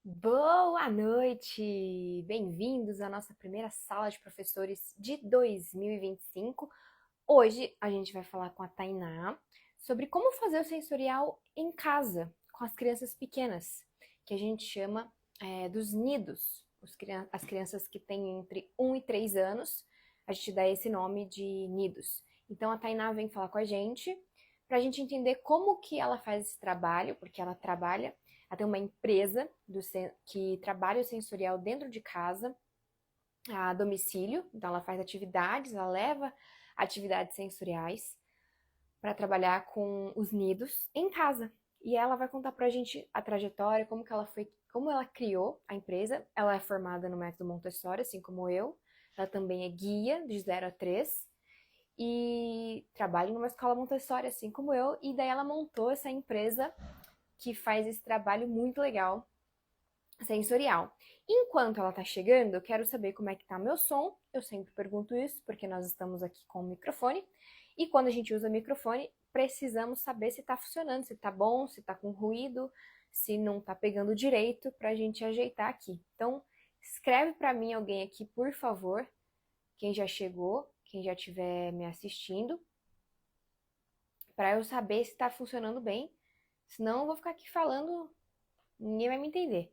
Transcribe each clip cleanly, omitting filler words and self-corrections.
Boa noite! Bem-vindos à nossa primeira sala de professores de 2025. Hoje a gente vai falar com a Tainá sobre como fazer o sensorial em casa com as crianças pequenas, que a gente chama dos nidos. As crianças que têm entre 1 e 3 anos, a gente dá esse nome de nidos. Então a Tainá vem falar com a gente para a gente entender como que ela faz esse trabalho, porque ela tem uma empresa que trabalha o sensorial dentro de casa, a domicílio. Então ela faz atividades, ela leva atividades sensoriais para trabalhar com os nidos em casa. E ela vai contar pra gente a trajetória, como ela criou a empresa. Ela é formada no método Montessori, assim como eu. Ela também é guia de 0 a 3 e trabalha numa escola Montessori, assim como eu. E daí ela montou essa empresa que faz esse trabalho muito legal sensorial. Enquanto ela tá chegando, eu quero saber como é que tá meu som. Eu sempre pergunto isso, porque nós estamos aqui com o microfone. E quando a gente usa microfone, precisamos saber se tá funcionando, se tá bom, se tá com ruído, se não tá pegando direito, pra gente ajeitar aqui. Então, escreve pra mim alguém aqui, por favor, quem já chegou, quem já estiver me assistindo, pra eu saber se tá funcionando bem. Senão eu vou ficar aqui falando, ninguém vai me entender.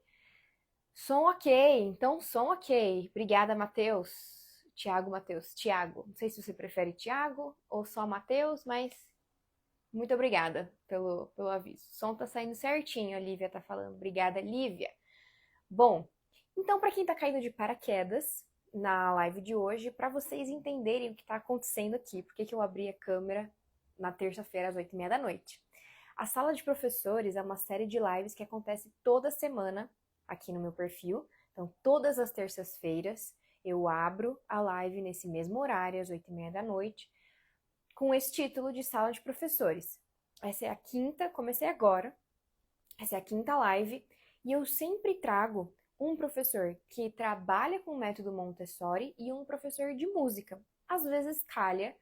Som ok, então som ok. Obrigada, Matheus. Tiago, Matheus. Tiago. Não sei se você prefere Tiago ou só Matheus, mas muito obrigada pelo aviso. O som tá saindo certinho, a Lívia tá falando. Obrigada, Lívia. Bom, então para quem tá caindo de paraquedas na live de hoje, para vocês entenderem o que tá acontecendo aqui, porque que eu abri a câmera na terça-feira às 8h30 da noite. A sala de professores é uma série de lives que acontece toda semana aqui no meu perfil. Então, todas as terças-feiras eu abro a live nesse mesmo horário, às 8h30 da noite, com esse título de sala de professores. Essa é a quinta, comecei agora, essa é a quinta live, e eu sempre trago um professor que trabalha com o método Montessori e um professor de música. Às vezes calha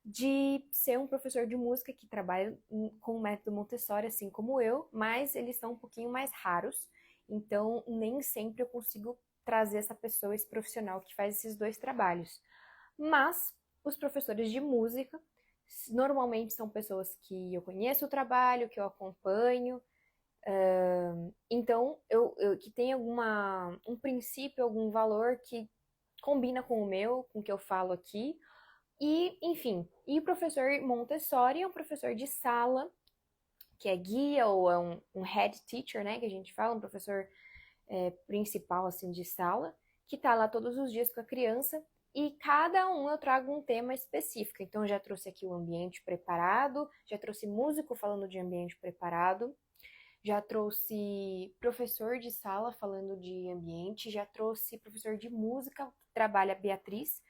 de ser um professor de música que trabalha com o método Montessori, assim como eu, mas eles são um pouquinho mais raros, então nem sempre eu consigo trazer essa pessoa, esse profissional que faz esses dois trabalhos. Mas os professores de música normalmente são pessoas que eu conheço o trabalho, que eu acompanho, então que tem um princípio, algum valor que combina com o meu, com o que eu falo aqui, e, enfim, e o professor Montessori é um professor de sala, que é guia ou é um head teacher, né, que a gente fala, um professor principal, assim, de sala, que tá lá todos os dias com a criança, e cada um eu trago um tema específico. Então, já trouxe aqui o ambiente preparado, já trouxe músico falando de ambiente preparado, já trouxe professor de sala falando de ambiente, já trouxe professor de música, que trabalha a Beatriz,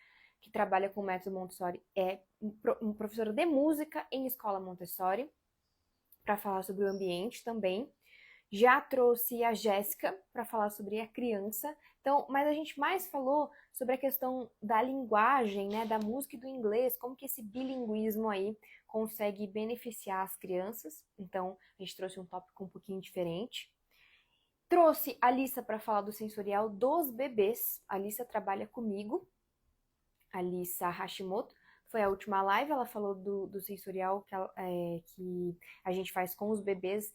que trabalha com o método Montessori, é um professor de música em escola Montessori, para falar sobre o ambiente também. Já trouxe a Jéssica para falar sobre a criança. Então, mas a gente mais falou sobre a questão da linguagem, né, da música e do inglês, como que esse bilinguismo aí consegue beneficiar as crianças. Então, a gente trouxe um tópico um pouquinho diferente. Trouxe a Alissa para falar do sensorial dos bebês. A Alissa trabalha comigo, a Alissa Hashimoto. Foi a última live, ela falou do sensorial que a gente faz com os bebês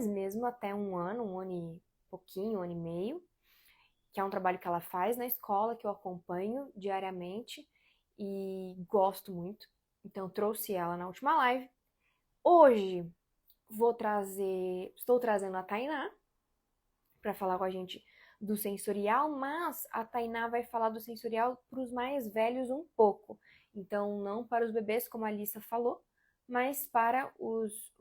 mesmo, até um ano e pouquinho, 1 ano e meio, que é um trabalho que ela faz na escola, que eu acompanho diariamente e gosto muito. Então, trouxe ela na última live. Hoje, estou trazendo a Tainá para falar com a gente do sensorial, mas a Tainá vai falar do sensorial para os mais velhos um pouco. Então, não para os bebês, como a Alissa falou, mas para os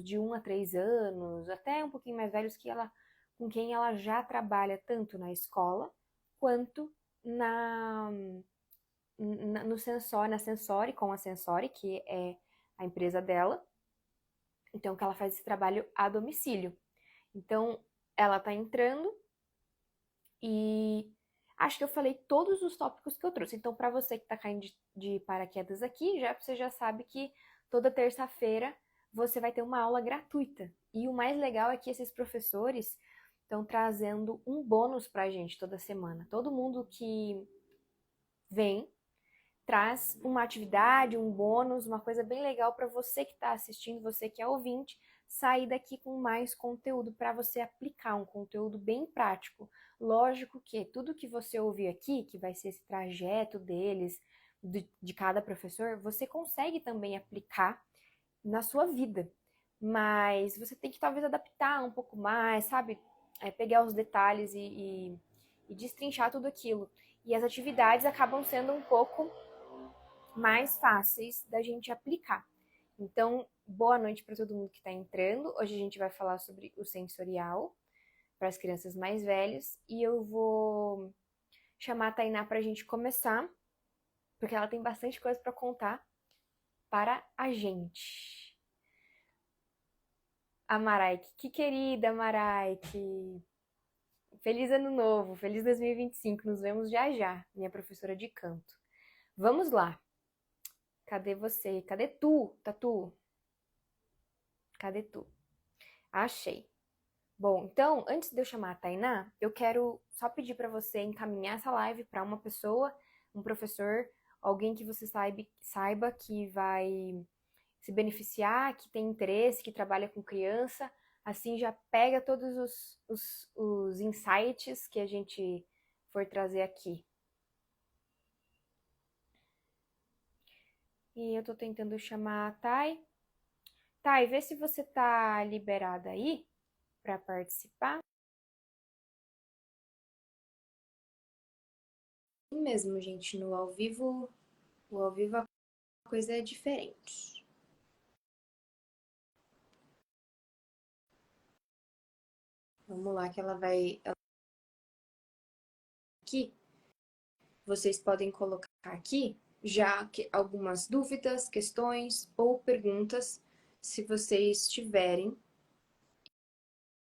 de 1 a 3 anos, até um pouquinho mais velhos, com quem ela já trabalha tanto na escola quanto no Sensori, na Sensori, com a Sensori, que é a empresa dela. Então, que ela faz esse trabalho a domicílio. Então, ela está entrando e acho que eu falei todos os tópicos que eu trouxe. Então, para você que está caindo de paraquedas aqui, você já sabe que toda terça-feira você vai ter uma aula gratuita. E o mais legal é que esses professores estão trazendo um bônus pra gente toda semana. Todo mundo que vem traz uma atividade, um bônus, uma coisa bem legal para você que está assistindo, você que é ouvinte, sair daqui com mais conteúdo para você aplicar, um conteúdo bem prático. Lógico que tudo que você ouvir aqui, que vai ser esse trajeto deles, de cada professor, você consegue também aplicar na sua vida. Mas você tem que talvez adaptar um pouco mais, sabe? Pegar os detalhes e destrinchar tudo aquilo. E as atividades acabam sendo um pouco mais fáceis da gente aplicar. Então, boa noite para todo mundo que está entrando. Hoje a gente vai falar sobre o sensorial para as crianças mais velhas e eu vou chamar a Tainá para a gente começar, porque ela tem bastante coisa para contar para a gente. A Maraike, que querida Maraike! Feliz ano novo, feliz 2025, nos vemos já já, minha professora de canto. Vamos lá. Cadê você? Cadê tu, Tatu? Cadê tu? Achei. Bom, então, antes de eu chamar a Tainá, eu quero só pedir para você encaminhar essa live para uma pessoa, um professor, alguém que você saiba que vai se beneficiar, que tem interesse, que trabalha com criança. Assim já pega todos os insights que a gente for trazer aqui. E eu tô tentando chamar a Thay. Thay, vê se você tá liberada aí para participar. Mesmo, gente, no ao vivo, o ao vivo a coisa é diferente. Vamos lá que ela vai aqui. Vocês podem colocar aqui já que algumas dúvidas, questões ou perguntas, se vocês tiverem.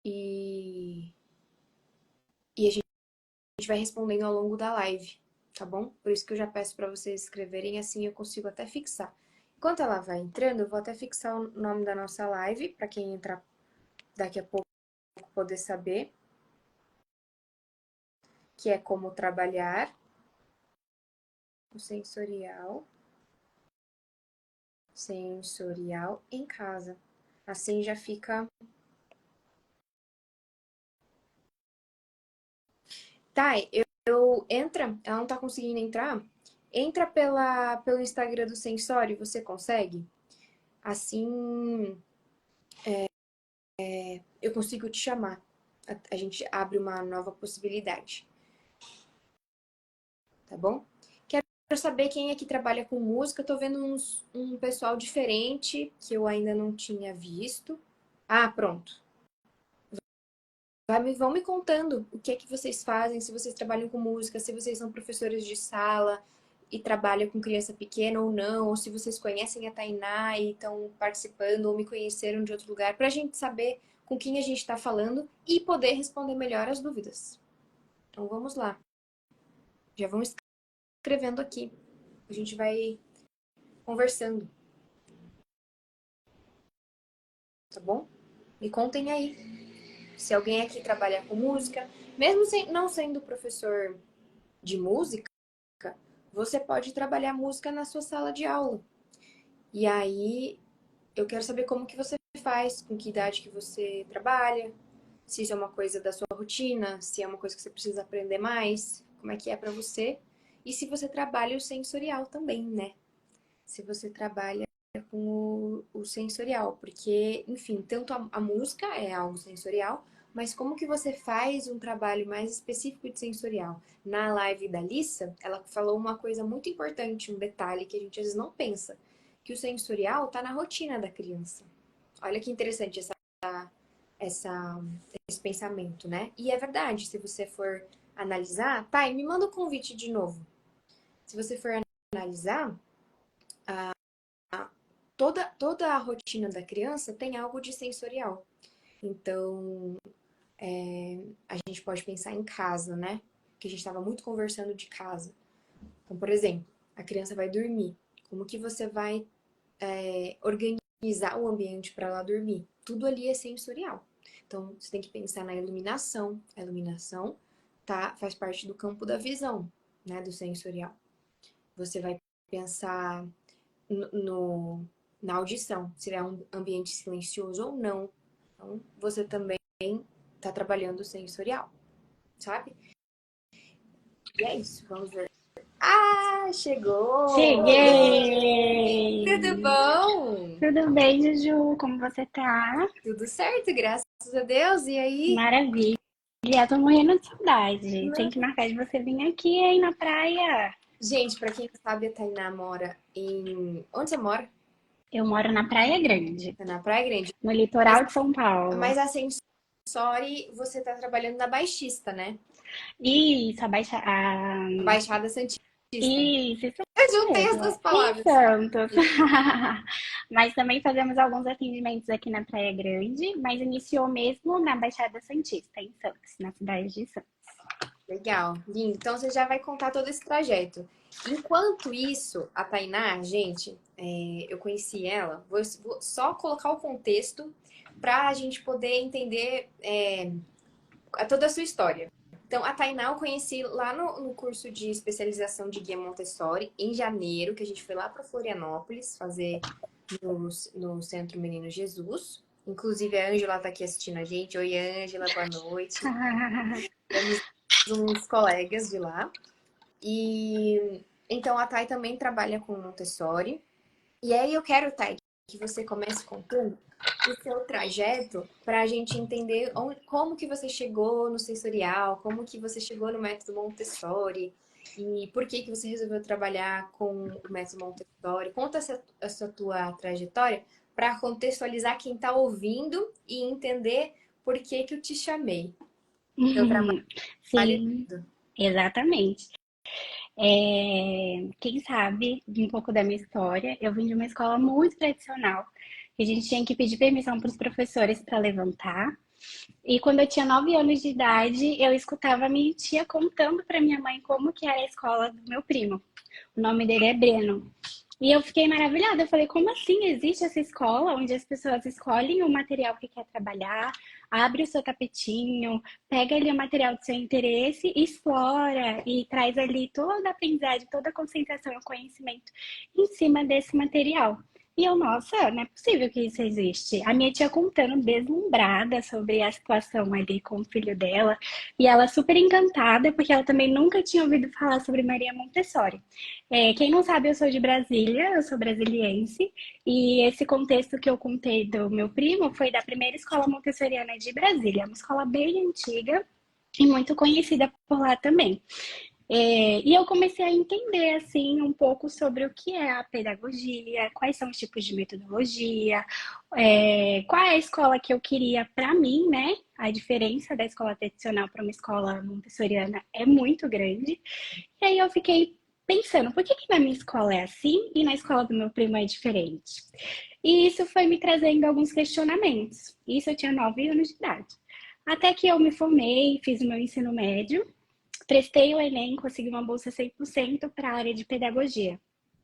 E a gente vai respondendo ao longo da live, tá bom? Por isso que eu já peço para vocês escreverem, assim eu consigo até fixar. Enquanto ela vai entrando, eu vou até fixar o nome da nossa live, para quem entrar daqui a pouco poder saber, que é como trabalhar o sensorial em casa. Assim já fica. Tá, entra, ela não tá conseguindo entrar. Entra pelo Instagram do Sensório, você consegue? Assim, eu consigo te chamar. A gente abre uma nova possibilidade. Tá bom? Quero saber quem é que trabalha com música. Eu tô vendo um pessoal diferente que eu ainda não tinha visto. Ah, pronto. Vão me contando o que é que vocês fazem, se vocês trabalham com música, se vocês são professores de sala e trabalham com criança pequena ou não, ou se vocês conhecem a Tainá e estão participando ou me conheceram de outro lugar, para a gente saber com quem a gente está falando e poder responder melhor as dúvidas. Então vamos lá. Já vão escrevendo aqui. A gente vai conversando, tá bom? Me contem aí. Se alguém aqui trabalha com música, mesmo não sendo professor de música, você pode trabalhar música na sua sala de aula. E aí, eu quero saber como que você faz, com que idade que você trabalha, se isso é uma coisa da sua rotina, se é uma coisa que você precisa aprender mais, como é que é para você. E se você trabalha o sensorial também, né? Se você trabalha com o sensorial, porque, enfim, tanto a música é algo sensorial, mas como que você faz um trabalho mais específico de sensorial? Na live da Lissa, ela falou uma coisa muito importante, um detalhe que a gente às vezes não pensa, que o sensorial está na rotina da criança. Olha que interessante essa, esse pensamento, né? E é verdade, se você for analisar, tá, e me manda o convite de novo. Se você for analisar, toda a rotina da criança tem algo de sensorial. Então, a gente pode pensar em casa, né? Que a gente estava muito conversando de casa. Então, por exemplo, a criança vai dormir. Como que você vai organizar o ambiente para ela dormir? Tudo ali é sensorial. Então, você tem que pensar na iluminação. A iluminação faz parte do campo da visão, né, do sensorial. Você vai pensar na audição, se é um ambiente silencioso ou não. Então, você também está trabalhando o sensorial, sabe? E é isso, vamos ver. Ah, chegou! Tudo Cheguei! bom? Tudo bem, Juju? Como você tá? Tudo certo, graças a Deus. E aí? Maravilha! Tô morrendo de saudade. Tem que marcar de você vir aqui, aí na praia. Gente, pra quem não sabe, a Tainá mora em. Onde você mora? Eu moro na Praia Grande, Tá na Praia Grande. no Mas, litoral de São Paulo. mas a Sensori, você tá trabalhando na Baixista, né? Isso, A Baixada Santista. Isso Eu juntei as mesmo. duas Em palavras. Santos. Mas também fazemos alguns atendimentos aqui na Praia Grande, mas iniciou mesmo na Baixada Santista, em Santos, na cidade de Santos. Legal, lindo. Então você já vai contar todo esse trajeto. Enquanto isso, a Tainá, gente, eu conheci ela, vou só colocar o contexto para a gente poder entender toda a sua história. Então, a Tainá eu conheci lá no curso de especialização de guia Montessori, em janeiro, que a gente foi lá para Florianópolis fazer no Centro Menino Jesus. Inclusive, a Ângela está aqui assistindo a gente. Oi, Ângela, boa noite. Temos uns colegas de lá. E então a Thay também trabalha com Montessori. E aí eu quero, Thay, que você comece contando o seu trajeto para a gente entender como que você chegou no sensorial, como que você chegou no método Montessori e por que que você resolveu trabalhar com o método Montessori. Conta essa tua trajetória para contextualizar quem está ouvindo e entender por que que eu te chamei. Seu trabalho é Sim, lindo. exatamente. Quem sabe um pouco da minha história, eu vim de uma escola muito tradicional, que a gente tinha que pedir permissão para os professores para levantar. E quando eu tinha 9 anos de idade, eu escutava a minha tia contando para minha mãe como que era a escola do meu primo. O nome dele é Breno. E eu fiquei maravilhada. Eu falei, como assim existe essa escola onde as pessoas escolhem o material que quer trabalhar, abre o seu tapetinho, pega ali o material do seu interesse, explora e traz ali toda a aprendizagem, toda a concentração e o conhecimento em cima desse material. E eu, nossa, não é possível que isso existe. A minha tia contando, deslumbrada sobre a situação ali com o filho dela, e ela super encantada, porque ela também nunca tinha ouvido falar sobre Maria Montessori. Quem não sabe, eu sou de Brasília, eu sou brasiliense, e esse contexto que eu contei do meu primo foi da primeira escola montessoriana de Brasília, uma escola bem antiga e muito conhecida por lá também. E eu comecei a entender assim um pouco sobre o que é a pedagogia, quais são os tipos de metodologia, qual é a escola que eu queria para mim, né? A diferença da escola tradicional para uma escola montessoriana é muito grande. E aí eu fiquei pensando, por que que na minha escola é assim e na escola do meu primo é diferente? E isso foi me trazendo alguns questionamentos. Isso eu tinha 9 anos de idade. Até que eu me formei, fiz o meu ensino médio, prestei o Enem, consegui uma bolsa 100% para a área de pedagogia.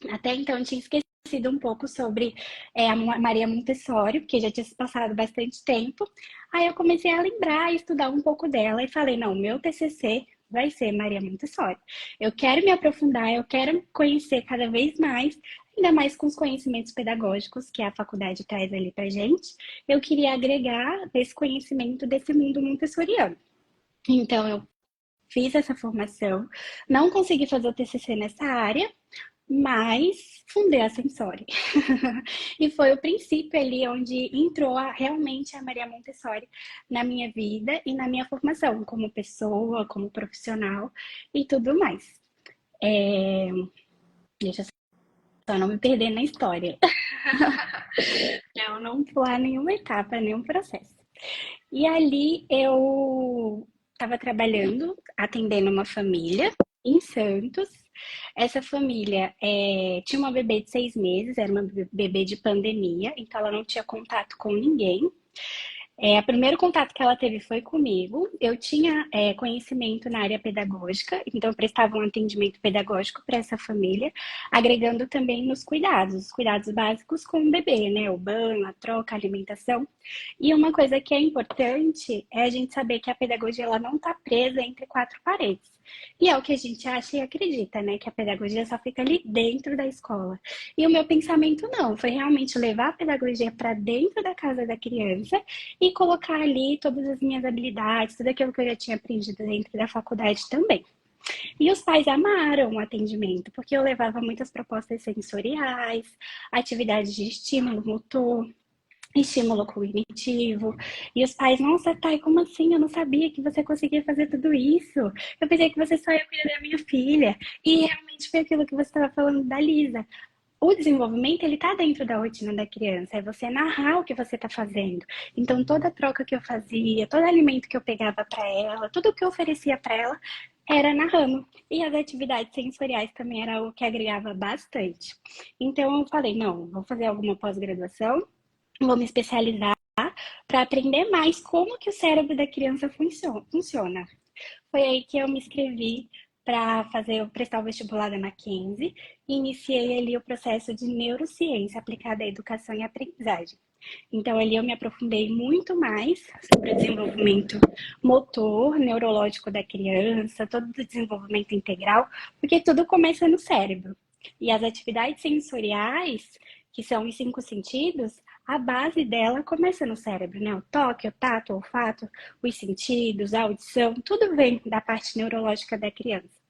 Até então eu tinha esquecido um pouco sobre a Maria Montessori, porque já tinha se passado bastante tempo. Aí eu comecei a lembrar e estudar um pouco dela e falei, não, meu TCC vai ser Maria Montessori. Eu quero me aprofundar, eu quero conhecer cada vez mais, ainda mais com os conhecimentos pedagógicos que a faculdade traz ali pra gente. Eu queria agregar esse conhecimento desse mundo montessoriano. Então, eu fiz essa formação, não consegui fazer o TCC nessa área, mas fundei a Sensori. E foi o princípio ali onde entrou realmente a Maria Montessori na minha vida e na minha formação como pessoa, como profissional e tudo mais. É... Deixa eu só não me perder na história. Pra eu não pular nenhuma etapa, nenhum processo. E ali eu estava trabalhando, atendendo uma família em Santos. Essa família tinha uma bebê de 6 meses, era uma bebê de pandemia, então ela não tinha contato com ninguém. O primeiro contato que ela teve foi comigo. Eu tinha conhecimento na área pedagógica, então eu prestava um atendimento pedagógico para essa família, agregando também nos cuidados, os cuidados básicos com o bebê, né? O banho, a troca, a alimentação. E uma coisa que é importante é a gente saber que a pedagogia ela não está presa entre quatro paredes. E é o que a gente acha e acredita, né? Que a pedagogia só fica ali dentro da escola. E o meu pensamento não, foi realmente levar a pedagogia para dentro da casa da criança e colocar ali todas as minhas habilidades, tudo aquilo que eu já tinha aprendido dentro da faculdade também. E os pais amaram o atendimento, porque eu levava muitas propostas sensoriais, atividades de estímulo motor, estímulo cognitivo. E os pais, nossa, Thay, como assim? Eu não sabia que você conseguia fazer tudo isso. Eu pensei que você só ia cuidar da minha filha. E realmente foi aquilo que você estava falando da Lisa. O desenvolvimento, ele tá dentro da rotina da criança, é você narrar o que você tá fazendo. Então, toda troca que eu fazia, todo alimento que eu pegava para ela, tudo que eu oferecia para ela, era narrando. E as atividades sensoriais também era o que agregava bastante. Então, eu falei, não, vou fazer alguma pós-graduação, vou me especializar para aprender mais como que o cérebro da criança funciona. Foi aí que eu me inscrevi para prestar o vestibular da Mackenzie e iniciei ali o processo de neurociência aplicada à educação e aprendizagem. Então, ali eu me aprofundei muito mais sobre o desenvolvimento motor, neurológico da criança, todo o desenvolvimento integral, porque tudo começa no cérebro. E as atividades sensoriais, que são os cinco sentidos, a base dela começa no cérebro, né? O toque, o tato, o olfato, os sentidos, a audição, tudo vem da parte neurológica da criança.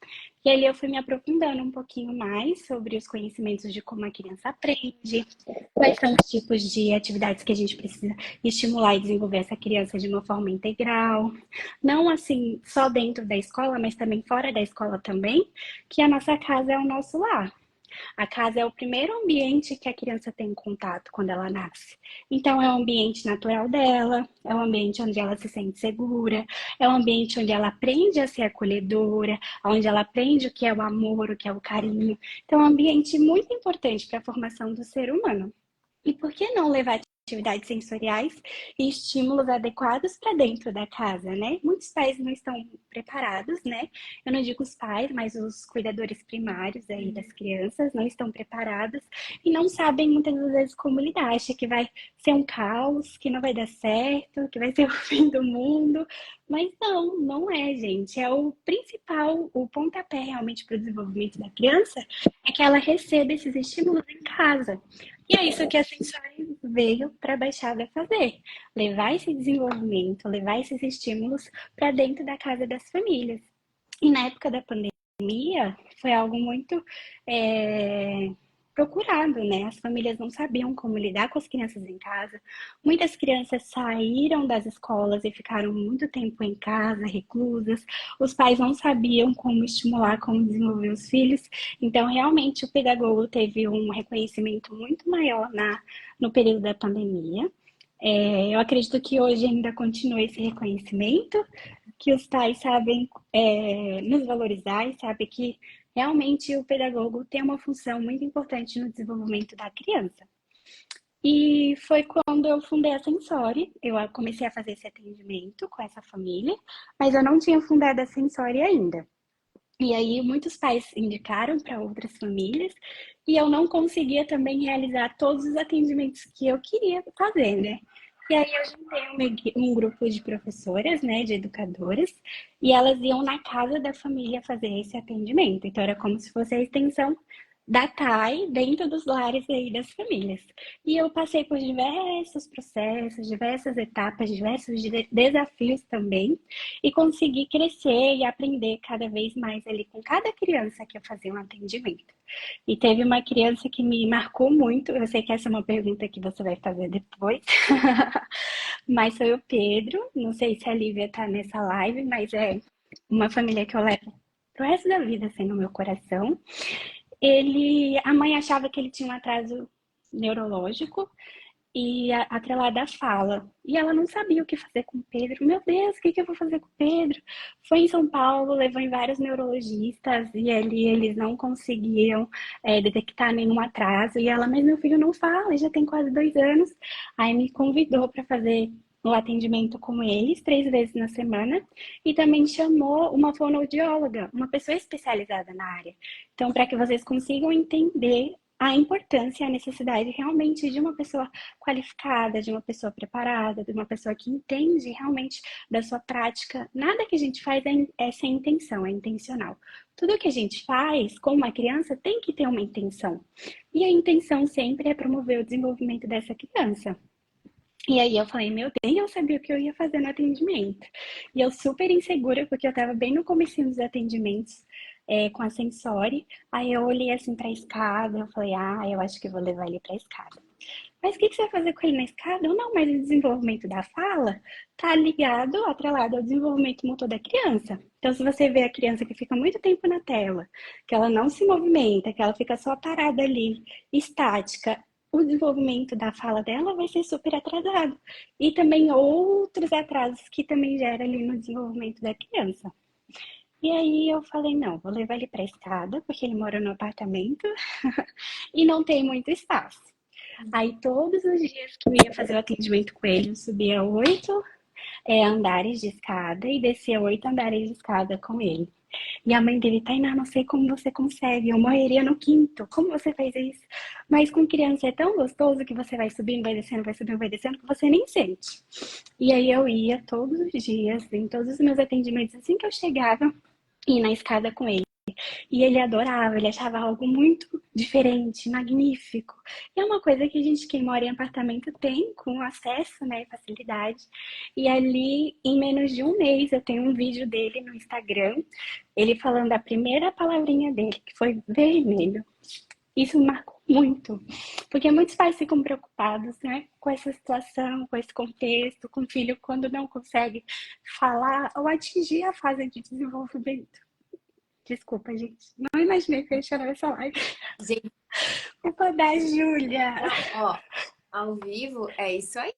E ali eu fui me aprofundando um pouquinho mais sobre os conhecimentos de como a criança aprende, quais são os tipos de atividades que a gente precisa estimular e desenvolver essa criança de uma forma integral. Não assim só dentro da escola, mas também fora da escola também, que a nossa casa é o nosso lar. A casa é o primeiro ambiente que a criança tem contato quando ela nasce. Então, é o ambiente natural dela, é o ambiente onde ela se sente segura, é o ambiente onde ela aprende a ser acolhedora, onde ela aprende o que é o amor, o que é o carinho. Então, é um ambiente muito importante para a formação do ser humano. E por que não levar atividades sensoriais e estímulos adequados para dentro da casa, né? Muitos pais não estão preparados, né? Eu não digo os pais, mas os cuidadores primários aí das crianças não estão preparados e não sabem muitas das vezes como lidar. Acha que vai ser um caos, que não vai dar certo, que vai ser o fim do mundo. Mas não, não é, gente. É o principal, o pontapé realmente para o desenvolvimento da criança é que ela receba esses estímulos em casa. E é isso que a Sensori veio para a Baixada fazer: levar esse desenvolvimento, levar esses estímulos para dentro da casa das famílias. E na época da pandemia, foi algo muito procurado, né? As famílias não sabiam como lidar com as crianças em casa. Muitas crianças saíram das escolas e ficaram muito tempo em casa, reclusas. Os pais não sabiam como estimular, como desenvolver os filhos. Então, realmente, o pedagogo teve um reconhecimento muito maior no período da pandemia. Eu acredito que hoje ainda continua esse reconhecimento, que os pais sabem nos valorizar e sabem que realmente o pedagogo tem uma função muito importante no desenvolvimento da criança. E foi quando eu fundei a Sensori, eu comecei a fazer esse atendimento com essa família, mas eu não tinha fundado a Sensori ainda. E aí muitos pais indicaram para outras famílias e eu não conseguia também realizar todos os atendimentos que eu queria fazer, né? E aí eu juntei um grupo de professoras, né, de educadoras, e elas iam na casa da família fazer esse atendimento. Então era como se fosse a extensão da TAI dentro dos lares aí das famílias. E eu passei por diversos processos, diversas etapas, diversos desafios também, e consegui crescer e aprender cada vez mais ali com cada criança que eu fazia um atendimento. E teve uma criança que me marcou muito, eu sei que essa é uma pergunta que você vai fazer depois, mas foi o Pedro, não sei se a Lívia tá nessa live, mas é uma família que eu levo pro resto da vida, assim, no meu coração. A mãe achava que ele tinha um atraso neurológico e atrelada à fala. E ela não sabia o que fazer com o Pedro. Meu Deus, o que eu vou fazer com o Pedro? Foi em São Paulo, levou em vários neurologistas e ali eles não conseguiam detectar nenhum atraso. E ela, mas meu filho não fala, já tem quase 2 anos. Aí me convidou para fazer no atendimento com eles 3 vezes na semana e também chamou uma fonoaudióloga, uma pessoa especializada na área. Então, para que vocês consigam entender a importância e a necessidade realmente de uma pessoa qualificada, de uma pessoa preparada, de uma pessoa que entende realmente da sua prática. Nada que a gente faz é sem intenção, é intencional. Tudo que a gente faz com uma criança tem que ter uma intenção. E a intenção sempre é promover o desenvolvimento dessa criança. E aí eu falei, meu Deus, eu sabia o que eu ia fazer no atendimento. E eu super insegura, porque eu estava bem no comecinho dos atendimentos com a Sensori. Aí eu olhei assim para a escada, eu falei, eu acho que vou levar ele para a escada. Mas o que você vai fazer com ele na escada? Eu, não, mas o desenvolvimento da fala tá ligado, atrelado ao desenvolvimento motor da criança. Então, se você vê a criança que fica muito tempo na tela, que ela não se movimenta, que ela fica só parada ali, estática, o desenvolvimento da fala dela vai ser super atrasado. E também outros atrasos que também gera ali no desenvolvimento da criança. E aí eu falei, não, vou levar ele para a escada, porque ele mora no apartamento e não tem muito espaço. Aí todos os dias que eu ia fazer o atendimento com ele, eu subia 8 andares de escada e descia 8 andares de escada com ele. E a mãe dele, Tainá, não sei como você consegue, eu morreria no quinto. Como você faz isso? Mas com criança é tão gostoso que você vai subindo, vai descendo, vai subindo, vai descendo, que você nem sente. E aí eu ia todos os dias, em todos os meus atendimentos, assim que eu chegava, ir na escada com ele. E ele adorava, ele achava algo muito diferente, magnífico. E é uma coisa que a gente, quem mora em apartamento, tem com acesso, né, facilidade. E ali, em menos de um mês, eu tenho um vídeo dele no Instagram, ele falando a primeira palavrinha dele, que foi vermelho. Isso me marcou muito, porque muitos pais ficam preocupados, né, com essa situação, com esse contexto, com o filho quando não consegue falar ou atingir a fase de desenvolvimento. Desculpa, gente. Não imaginei que eu ia chorar nessa live. Gente, Culpa da Júlia. não, ó, ao vivo é isso aí.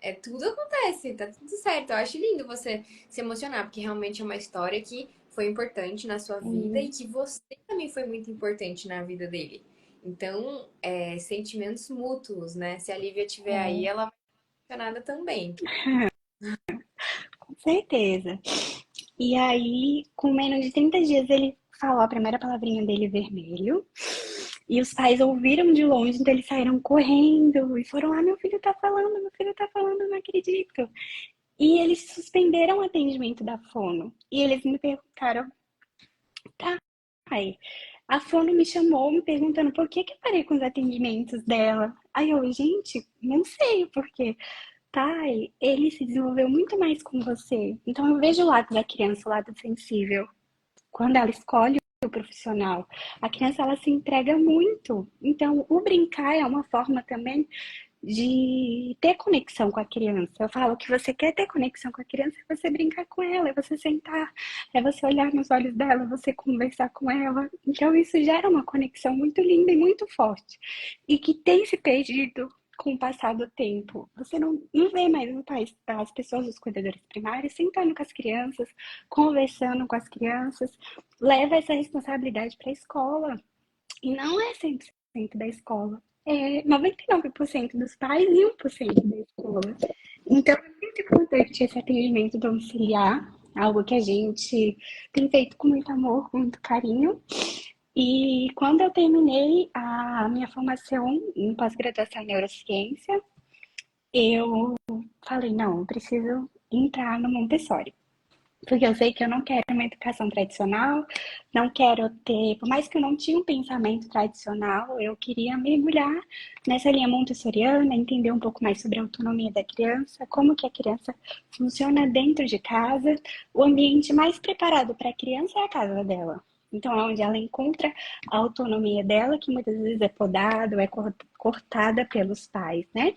É tudo acontece, tá tudo certo. Eu acho lindo você se emocionar, porque realmente é uma história que foi importante na sua vida e que você também foi muito importante na vida dele. Então, sentimentos mútuos, né? Se a Lívia estiver aí, ela vai ser emocionada também. Com certeza. E aí, com menos de 30 dias, ele falou a primeira palavrinha dele, vermelho. E os pais ouviram de longe, então eles saíram correndo e foram lá, meu filho tá falando, não acredito. E eles suspenderam o atendimento da fono. E eles me perguntaram, tá, pai, a fono me chamou me perguntando por que eu parei com os atendimentos dela. Aí eu, gente, não sei o porquê. Pai, ele se desenvolveu muito mais com você. Então eu vejo o lado da criança, o lado sensível. Quando ela escolhe o profissional, a criança ela se entrega muito. Então o brincar é uma forma também de ter conexão com a criança. Eu falo que você quer ter conexão com a criança, é você brincar com ela, é você sentar, é você olhar nos olhos dela, é você conversar com ela. Então isso gera uma conexão muito linda e muito forte. E que tem se perdido com o passar do tempo. Você não vê mais as pessoas, os cuidadores primários, sentando com as crianças, conversando com as crianças. Leva essa responsabilidade para a escola. E não é 100% da escola. É 99% dos pais e 1% da escola. Então, é muito importante esse atendimento domiciliar, algo que a gente tem feito com muito amor, com muito carinho. E quando eu terminei a minha formação em pós-graduação em neurociência, eu falei, não, eu preciso entrar no Montessori. Porque eu sei que eu não quero uma educação tradicional, não quero ter, por mais que eu não tinha um pensamento tradicional, eu queria mergulhar nessa linha montessoriana, entender um pouco mais sobre a autonomia da criança, como que a criança funciona dentro de casa. O ambiente mais preparado para a criança é a casa dela. Então, é onde ela encontra a autonomia dela, que muitas vezes é podada ou é cortada pelos pais, né?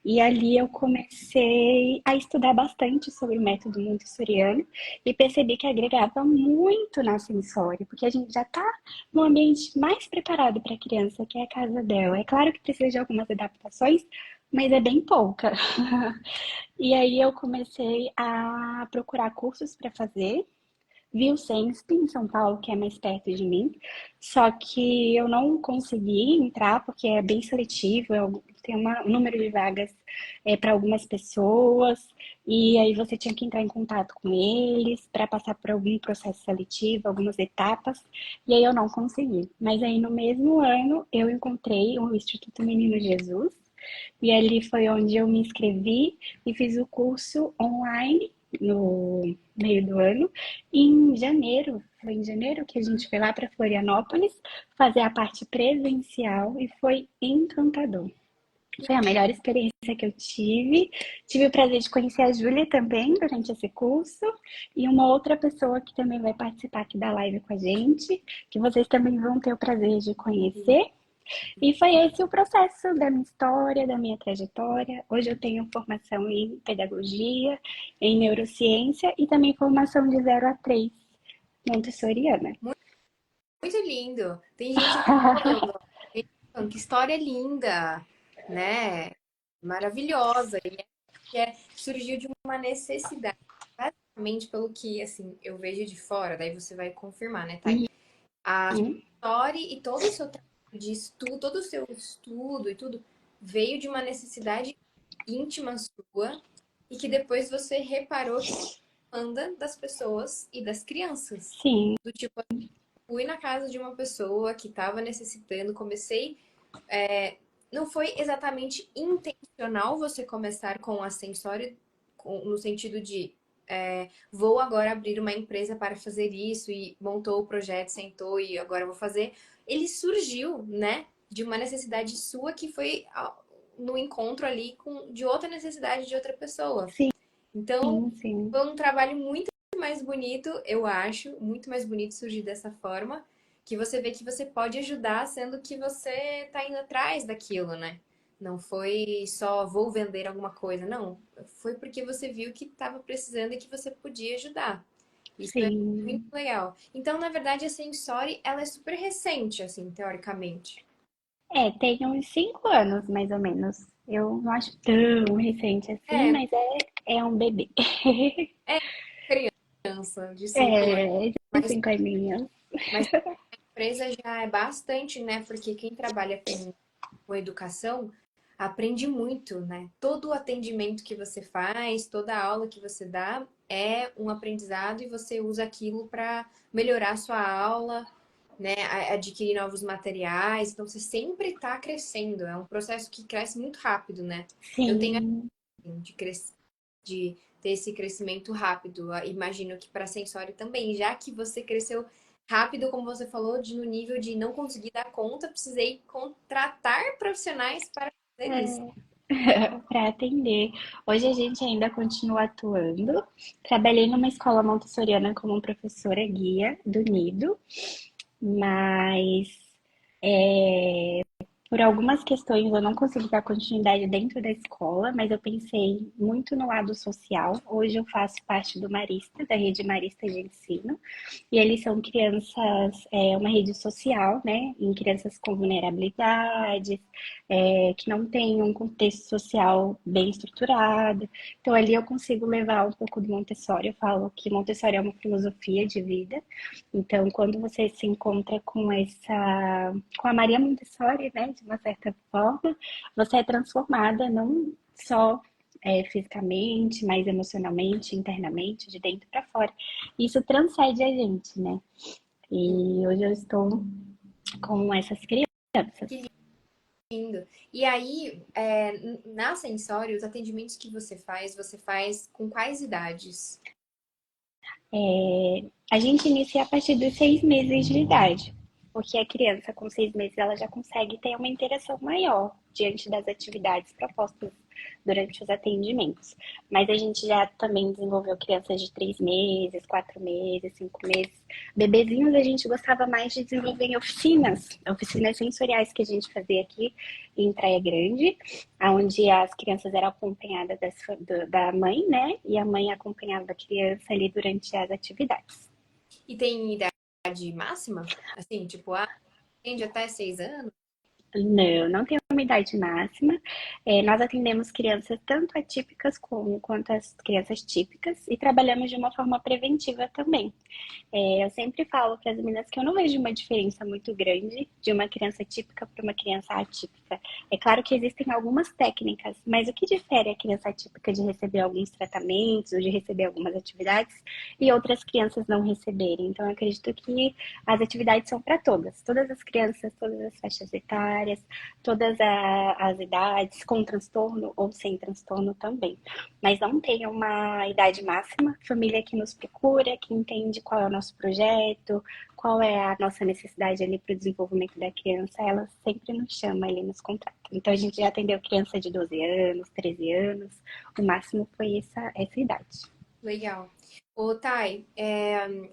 E ali eu comecei a estudar bastante sobre o método montessoriano e percebi que agregava muito na Sensori, porque a gente já está no ambiente mais preparado para a criança, que é a casa dela. É claro que precisa de algumas adaptações, mas é bem pouca. E aí eu comecei a procurar cursos para fazer. Vi o SENSP em São Paulo, que é mais perto de mim, só que eu não consegui entrar porque é bem seletivo, tem um número de vagas para algumas pessoas, e aí você tinha que entrar em contato com eles para passar por algum processo seletivo, algumas etapas, e aí eu não consegui. Mas aí no mesmo ano eu encontrei o Instituto Menino Jesus, e ali foi onde eu me inscrevi e fiz o curso online no meio do ano. E em janeiro, foi em janeiro que a gente foi lá para Florianópolis fazer a parte presencial e foi encantador. Foi a melhor experiência que eu tive. Tive o prazer de conhecer a Júlia também durante esse curso e uma outra pessoa que também vai participar aqui da live com a gente, que vocês também vão ter o prazer de conhecer. E foi esse o processo da minha história, da minha trajetória. Hoje eu tenho formação em pedagogia, em neurociência e também formação de 0 a 3 montessoriana. Muito lindo. Tem gente aqui falando, ó, que história linda, né? Maravilhosa. Surgiu de uma necessidade. Basicamente, pelo que assim, eu vejo de fora, daí você vai confirmar, né, Thay? A Uhum. história e todo o seu trabalho de estudo, todo o seu estudo e tudo veio de uma necessidade íntima sua e que depois você reparou que anda das pessoas e das crianças. Sim, Do tipo, fui na casa de uma pessoa que estava necessitando, comecei. Não foi exatamente intencional você começar com a Sensório, no sentido de vou agora abrir uma empresa para fazer isso e montou o projeto, sentou e agora vou fazer. Ele surgiu, né, de uma necessidade sua que foi no encontro ali de outra necessidade de outra pessoa. sim, Então, sim. foi um trabalho muito mais bonito, eu acho, muito mais bonito surgir dessa forma, que você vê que você pode ajudar, sendo que você tá indo atrás daquilo, né? Não foi só vou vender alguma coisa, não. Foi porque você viu que estava precisando e que você podia ajudar. Isso é muito Sim. legal. Então, na verdade, a Sensori, ela é super recente, assim, teoricamente. Tem uns 5 anos, mais ou menos. Eu não acho tão recente assim, É, mas é um bebê. é criança de 5 anos. De Mas, 5 aninhos. mas empresa já é bastante, né? Porque quem trabalha com educação aprende muito, né? Todo o atendimento que você faz, toda a aula que você dá é um aprendizado e você usa aquilo para melhorar a sua aula, né? Adquirir novos materiais. Então você sempre está crescendo. É um processo que cresce muito rápido, né? Eu tenho Sim. assim, de ter esse crescimento rápido. Imagino que para sensório também, já que você cresceu rápido, como você falou, no nível de não conseguir dar conta, precisei contratar profissionais para fazer isso. Para atender. Hoje a gente ainda continua atuando. Trabalhei numa escola montessoriana como professora guia do Nido, mas por algumas questões eu não consegui dar continuidade dentro da escola, mas eu pensei muito no lado social. Hoje eu faço parte do Marista, da rede Marista de Ensino, e eles são crianças, uma rede social, né, em crianças com vulnerabilidades, que não têm um contexto social bem estruturado. Então ali eu consigo levar um pouco do Montessori. Eu falo que Montessori é uma filosofia de vida. Então quando você se encontra com a Maria Montessori, né, de uma certa forma, você é transformada não só fisicamente, mas emocionalmente, internamente, de dentro para fora. Isso transcende a gente, né? E hoje eu estou com essas crianças. Que lindo. E aí, na Sensório, os atendimentos que você faz com quais idades? A gente inicia a partir dos 6 meses de idade, porque a criança com 6 meses ela já consegue ter uma interação maior diante das atividades propostas durante os atendimentos. Mas a gente já também desenvolveu crianças de 3 meses, 4 meses, 5 meses. Bebezinhos a gente gostava mais de desenvolver em oficinas sensoriais que a gente fazia aqui em Praia Grande, onde as crianças eram acompanhadas da mãe, né? E a mãe acompanhava a criança ali durante as atividades. E tem idade máxima? Assim, tipo, atende até 6 anos? Não, não tem uma idade máxima. Nós atendemos crianças tanto atípicas quanto as crianças típicas e trabalhamos de uma forma preventiva também. Eu sempre falo para as meninas que eu não vejo uma diferença muito grande de uma criança típica para uma criança atípica. criança. É claro que existem algumas técnicas, mas o que difere a criança atípica de receber alguns tratamentos ou de receber algumas atividades e outras crianças não receberem? Então, eu acredito que as atividades são para todas as crianças, todas as faixas etárias, as idades, com transtorno ou sem transtorno também. Mas não tem uma idade máxima. Família que nos procura, que entende qual é o nosso projeto, qual é a nossa necessidade ali para o desenvolvimento da criança, ela sempre nos chama, ele nos contrata. Então a gente já atendeu criança de 12 anos, 13 anos, o máximo foi essa idade. Legal. Ô, Thay,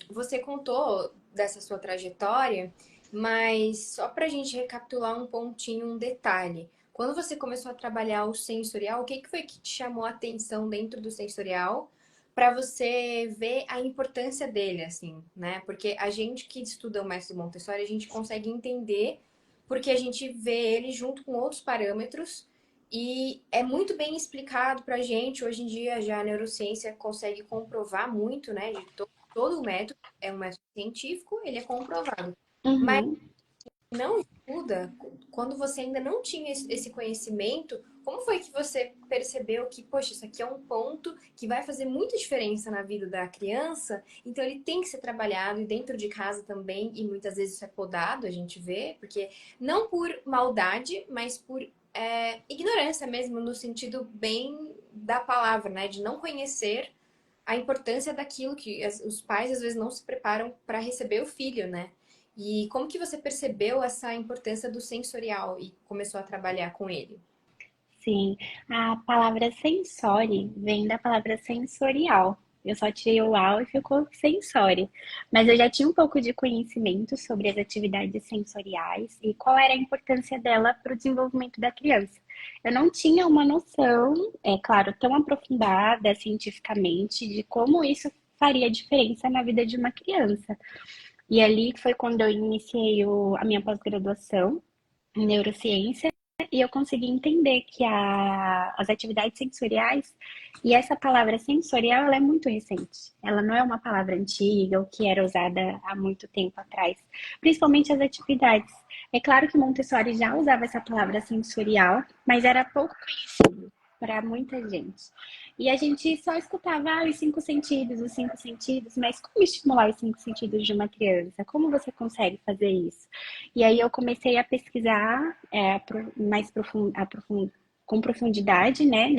você contou dessa sua trajetória, mas só para a gente recapitular um pontinho, um detalhe. Quando você começou a trabalhar o sensorial, o que que foi que te chamou a atenção dentro do sensorial para você ver a importância dele, assim, né? Porque a gente que estuda o método Montessori, a gente consegue entender porque a gente vê ele junto com outros parâmetros e é muito bem explicado pra gente. Hoje em dia já a neurociência consegue comprovar muito, né? De todo o método, é um método científico, ele é comprovado. Mas Uhum. não estuda quando você ainda não tinha esse conhecimento. Como foi que você percebeu que, poxa, isso aqui é um ponto que vai fazer muita diferença na vida da criança, então ele tem que ser trabalhado e dentro de casa também, e muitas vezes isso é podado, a gente vê, porque não por maldade, mas por ignorância mesmo, no sentido bem da palavra, né? De não conhecer a importância daquilo que os pais às vezes não se preparam para receber o filho, né? E como que você percebeu essa importância do sensorial e começou a trabalhar com ele? Sim, a palavra sensori vem da palavra sensorial. Eu só tirei o "al" e ficou sensori. Mas eu já tinha um pouco de conhecimento sobre as atividades sensoriais e qual era a importância dela para o desenvolvimento da criança. Eu não tinha uma noção, é claro, tão aprofundada cientificamente de como isso faria diferença na vida de uma criança. E ali foi quando eu iniciei a minha pós-graduação em neurociência e eu consegui entender que as atividades sensoriais, e essa palavra sensorial, ela é muito recente. Ela não é uma palavra antiga ou que era usada há muito tempo atrás, principalmente as atividades. É claro que Montessori já usava essa palavra sensorial, mas era pouco conhecido para muita gente. E a gente só escutava os cinco sentidos, mas como estimular os cinco sentidos de uma criança? Como você consegue fazer isso? E aí eu comecei a pesquisar mais com profundidade, né,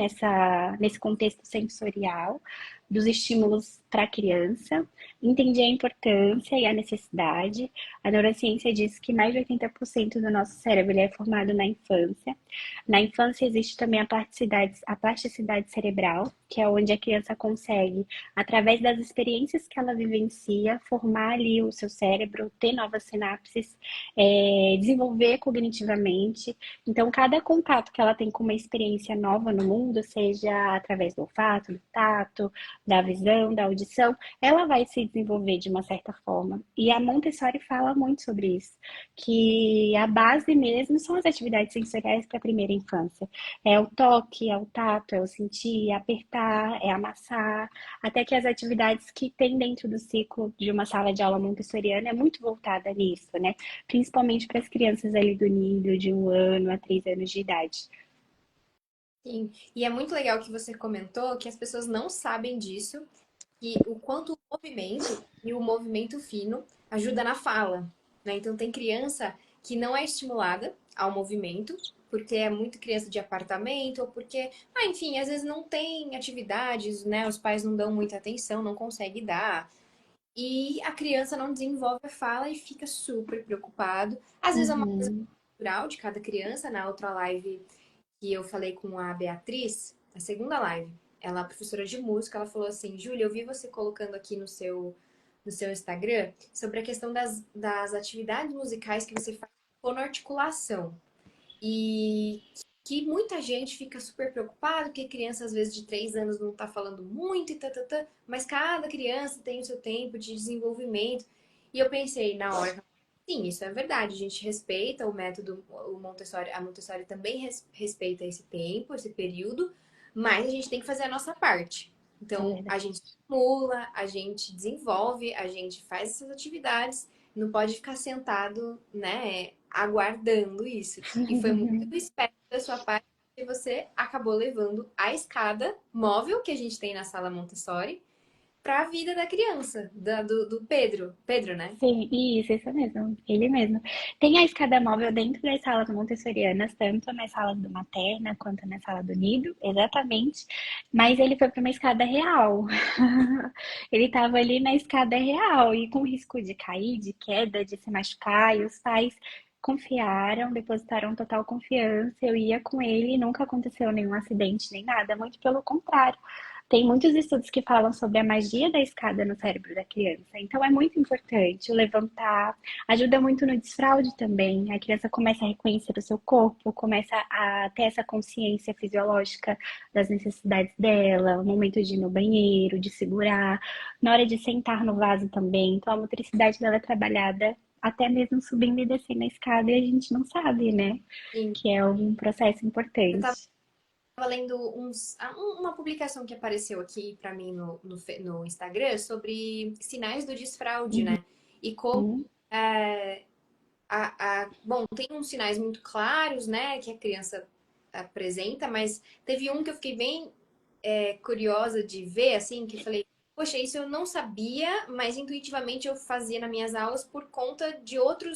nesse contexto sensorial dos estímulos para a criança, entendi a importância e a necessidade. A neurociência diz que mais de 80% do nosso cérebro ele é formado na infância. Na infância existe também a plasticidade cerebral, que é onde a criança consegue, através das experiências que ela vivencia, formar ali o seu cérebro, ter novas sinapses, desenvolver cognitivamente. Então, cada contato que ela tem com uma experiência nova no mundo, seja através do olfato, do tato, da visão, da audição, ela vai se desenvolver de uma certa forma. E a Montessori fala muito sobre isso, que a base mesmo são as atividades sensoriais para a primeira infância. É o toque, é o tato, é o sentir, é apertar, é amassar, até que as atividades que tem dentro do ciclo de uma sala de aula montessoriana é muito voltada nisso, né? Principalmente para as crianças ali do nível de 1 ano a 3 anos de idade. Sim, e é muito legal que você comentou que as pessoas não sabem disso, e o quanto o movimento e o movimento fino ajuda na fala, né? Então tem criança que não é estimulada ao movimento, porque é muito criança de apartamento, ou porque, enfim, às vezes não tem atividades, né? Os pais não dão muita atenção, não conseguem dar. E a criança não desenvolve a fala e fica super preocupado. Às vezes é uma coisa Uhum. natural de cada criança. Na outra live que eu falei com a Beatriz, a segunda live, ela é professora de música, ela falou assim: Júlia, eu vi você colocando aqui no seu Instagram sobre a questão das atividades musicais que você faz com articulação. E que muita gente fica super preocupado, porque criança às vezes de 3 anos não tá falando muito e tá, mas cada criança tem o seu tempo de desenvolvimento. E eu pensei na hora, sim, isso é verdade, a gente respeita o método, o Montessori, a Montessori também respeita esse tempo, esse período, mas a gente tem que fazer a nossa parte. É Então, a verdade. gente estimula, a gente desenvolve, a gente faz essas atividades, não pode ficar sentado, né, aguardando isso. E foi muito esperto da sua parte que você acabou levando a escada móvel que a gente tem na sala Montessori para a vida da criança, do Pedro. Pedro, né? Sim, isso mesmo, ele mesmo. Tem a escada móvel dentro das salas montessorianas, tanto nas salas do materna quanto na sala do nido, exatamente. Mas ele foi para uma escada real. Ele estava ali na escada real e com risco de cair, de queda, de se machucar, e os pais confiaram, depositaram total confiança. Eu ia com ele e nunca aconteceu nenhum acidente nem nada, muito pelo contrário. Tem muitos estudos que falam sobre a magia da escada no cérebro da criança. Então é muito importante o levantar, ajuda muito no desfraude também. A criança começa a reconhecer o seu corpo, começa a ter essa consciência fisiológica das necessidades dela, o momento de ir no banheiro, de segurar, na hora de sentar no vaso também. Então a motricidade dela é trabalhada até mesmo subindo e descendo a escada e a gente não sabe, né? Sim. Que é um processo Eu tava importante. lendo uma publicação que apareceu aqui para mim no Instagram sobre sinais do desfraude, né? E como Uhum. é, bom, tem uns sinais muito claros, né, que a criança apresenta, mas teve um que eu fiquei bem curiosa de ver, assim, que eu falei, poxa, isso eu não sabia, mas intuitivamente eu fazia nas minhas aulas por conta de outra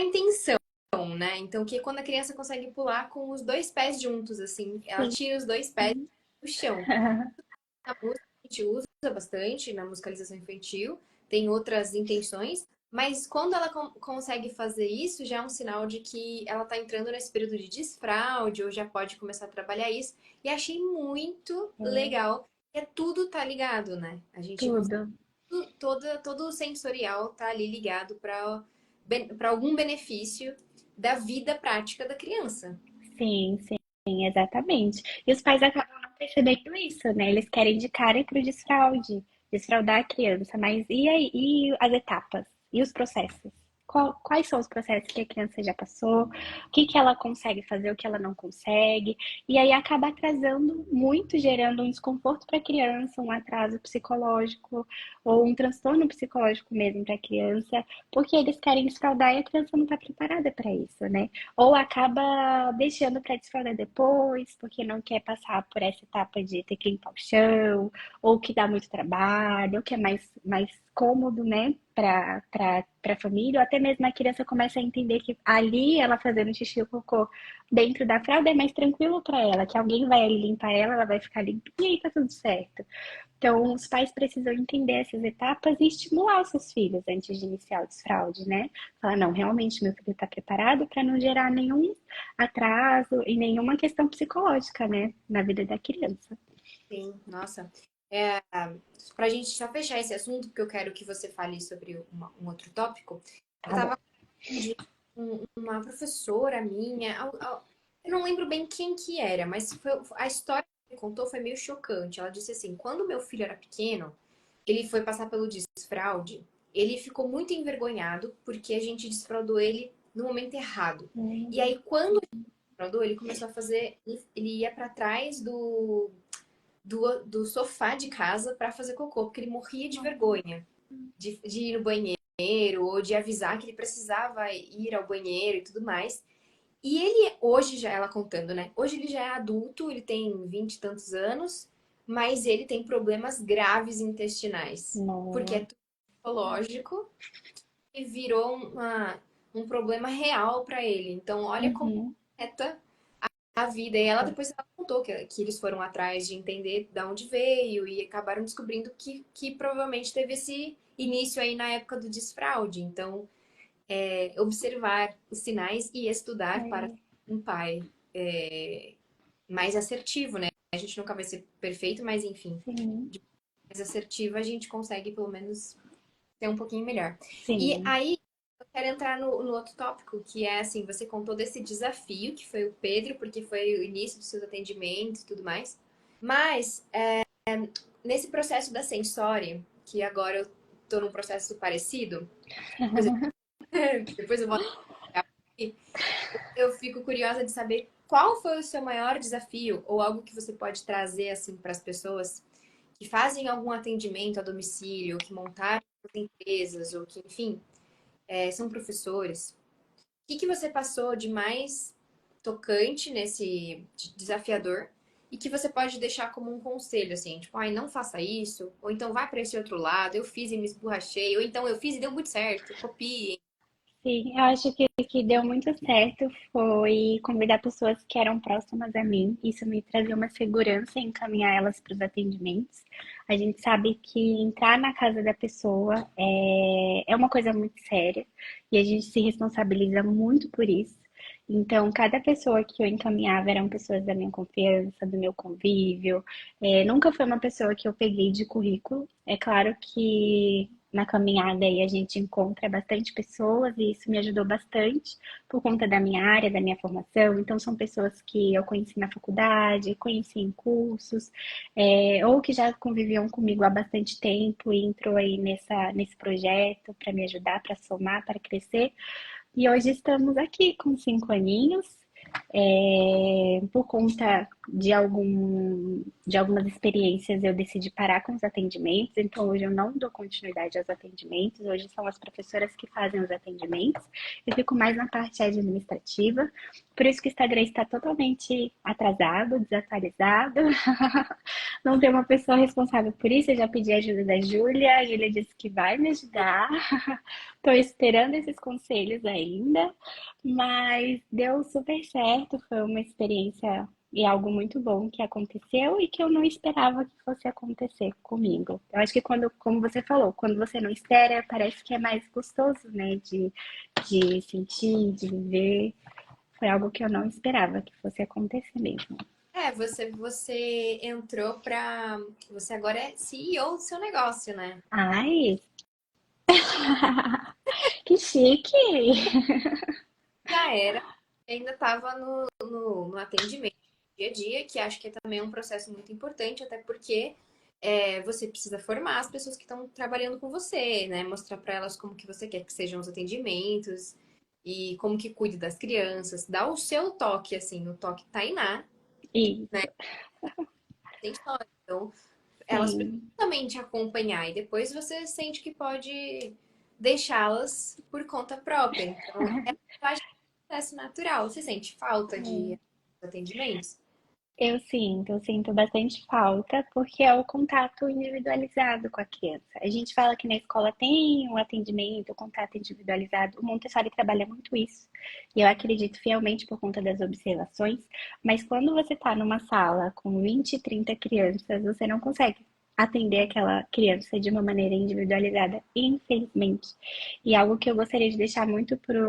intenção, né? Então, que é quando a criança consegue pular com os dois pés juntos, assim, ela Sim. tira os dois pés do chão. Na música a gente usa bastante, na musicalização infantil, tem outras intenções, mas quando ela consegue fazer isso, já é um sinal de que ela está entrando nesse período de desfraude, ou já pode começar a trabalhar isso. E achei muito É, legal, que tudo tá ligado, né? A gente consegue, tudo. todo o sensorial tá ali ligado para algum benefício da vida prática da criança. Sim, sim, exatamente. E os pais acabam não percebendo isso, né? Eles querem de cara ir pro desfraude, desfraudar a criança, mas e aí, e as etapas? E os processos? Quais são os processos que a criança já passou? O que que ela consegue fazer, o que ela não consegue? E aí acaba atrasando muito, gerando um desconforto para a criança, um atraso psicológico ou um transtorno psicológico mesmo para a criança, porque eles querem desfraudar e a criança não está preparada para isso, né? Ou acaba deixando para desfraudar depois, porque não quer passar por essa etapa de ter que limpar o chão, ou que dá muito trabalho, ou que é mais cômodo, né, para a família, ou até mesmo a criança começa a entender que ali ela fazendo xixi ou cocô dentro da fralda é mais tranquilo para ela, que alguém vai ali limpar ela, ela vai ficar limpa e aí tá tudo certo. Então, os pais precisam entender essas etapas e estimular os seus filhos antes de iniciar o desfraude, né? Falar, não, realmente meu filho está preparado para não gerar nenhum atraso e nenhuma questão psicológica, né, na vida da criança. Sim, nossa. É, pra gente já fechar esse assunto, porque eu quero que você fale sobre um outro tópico, eu Tá bom. tava de uma professora minha, eu não lembro bem quem que era, mas a história que ela contou foi meio chocante. Ela disse assim, quando meu filho era pequeno, ele foi passar pelo desfraude, ele ficou muito envergonhado porque a gente desfraudou ele no momento errado. E Hum, aí, quando ele desfraudou, ele começou a fazer, ele ia para trás do sofá de casa para fazer cocô, porque ele morria de vergonha de ir no banheiro ou de avisar que ele precisava ir ao banheiro e tudo mais. E ele, hoje já, ela contando, né? Hoje ele já é adulto, ele tem 20 e tantos anos, mas ele tem problemas graves intestinais, porque é não. tudo psicológico e virou um problema real para ele. Então, olha como Uhum. afeta a vida. E ela depois ela contou que eles foram atrás de entender de onde veio e acabaram descobrindo que provavelmente teve esse início aí na época do desfraude. Então, observar os sinais e estudar para É, ser um pai mais assertivo, né? A gente nunca vai ser perfeito, mas enfim, sim, de mais assertivo a gente consegue pelo menos ser um pouquinho melhor. E sim. aí, eu quero entrar no outro tópico, que é assim, você contou desse desafio, que foi o Pedro, porque foi o início dos seus atendimentos e tudo mais. Mas, nesse processo da Sensória, que agora eu tô num processo parecido, depois depois eu vou aqui, eu fico curiosa de saber qual foi o seu maior desafio, ou algo que você pode trazer, assim, para as pessoas que fazem algum atendimento a domicílio, que montaram empresas, ou que, enfim, são professores, o que que você passou de mais tocante desafiador e que você pode deixar como um conselho, assim, tipo, ai, não faça isso, ou então vai para esse outro lado, eu fiz e me esborrachei, ou então eu fiz e deu muito certo, copie. Sim, eu acho que o que deu muito certo foi convidar pessoas que eram próximas a mim. Isso me trazia uma segurança em encaminhar elas para os atendimentos. A gente sabe que entrar na casa da pessoa é uma coisa muito séria e a gente se responsabiliza muito por isso. Então, cada pessoa que eu encaminhava eram pessoas da minha confiança, do meu convívio. Nunca foi uma pessoa que eu peguei de currículo. É claro que na caminhada aí a gente encontra bastante pessoas e isso me ajudou bastante por conta da minha área, da minha formação. Então, são pessoas que eu conheci na faculdade, conheci em cursos, ou que já conviviam comigo há bastante tempo e entrou aí nesse projeto para me ajudar, para somar, para crescer. E hoje estamos aqui com 5 aninhos. Por conta de algumas experiências, eu decidi parar com os atendimentos, então hoje eu não dou continuidade aos atendimentos, hoje são as professoras que fazem os atendimentos, eu fico mais na parte administrativa, por isso que o Instagram está totalmente atrasado, desatualizado, não tem uma pessoa responsável por isso, eu já pedi a ajuda da Júlia, a Júlia disse que vai me ajudar, estou esperando esses conselhos ainda, mas deu super certo, foi uma experiência e algo muito bom que aconteceu e que eu não esperava que fosse acontecer comigo. Eu acho que quando, como você falou, quando você não espera, parece que é mais gostoso, né? De sentir, de viver. Foi algo que eu não esperava que fosse acontecer mesmo. Você entrou pra. Você agora é CEO do seu negócio, né? Ai, que chique! Já era, ainda estava no atendimento dia a dia, que acho que é também um processo muito importante, até porque você precisa formar as pessoas que estão trabalhando com você, né? Mostrar para elas como que você quer que sejam os atendimentos e como que cuide das crianças, dar o seu toque, assim, o toque Tainá, E né? Tem história. Então, elas precisam sim. também te acompanhar e depois você sente que pode deixá-las por conta própria. Então, eu acho que é um processo natural. Você sente falta de atendimentos? Eu sinto bastante falta, porque é o contato individualizado com a criança. A gente fala que na escola tem um atendimento, o contato individualizado. O Montessori trabalha muito isso, e eu acredito fielmente por conta das observações. Mas quando você está numa sala com 20, 30 crianças, você não consegue atender aquela criança de uma maneira individualizada, infelizmente. E algo que eu gostaria de deixar muito para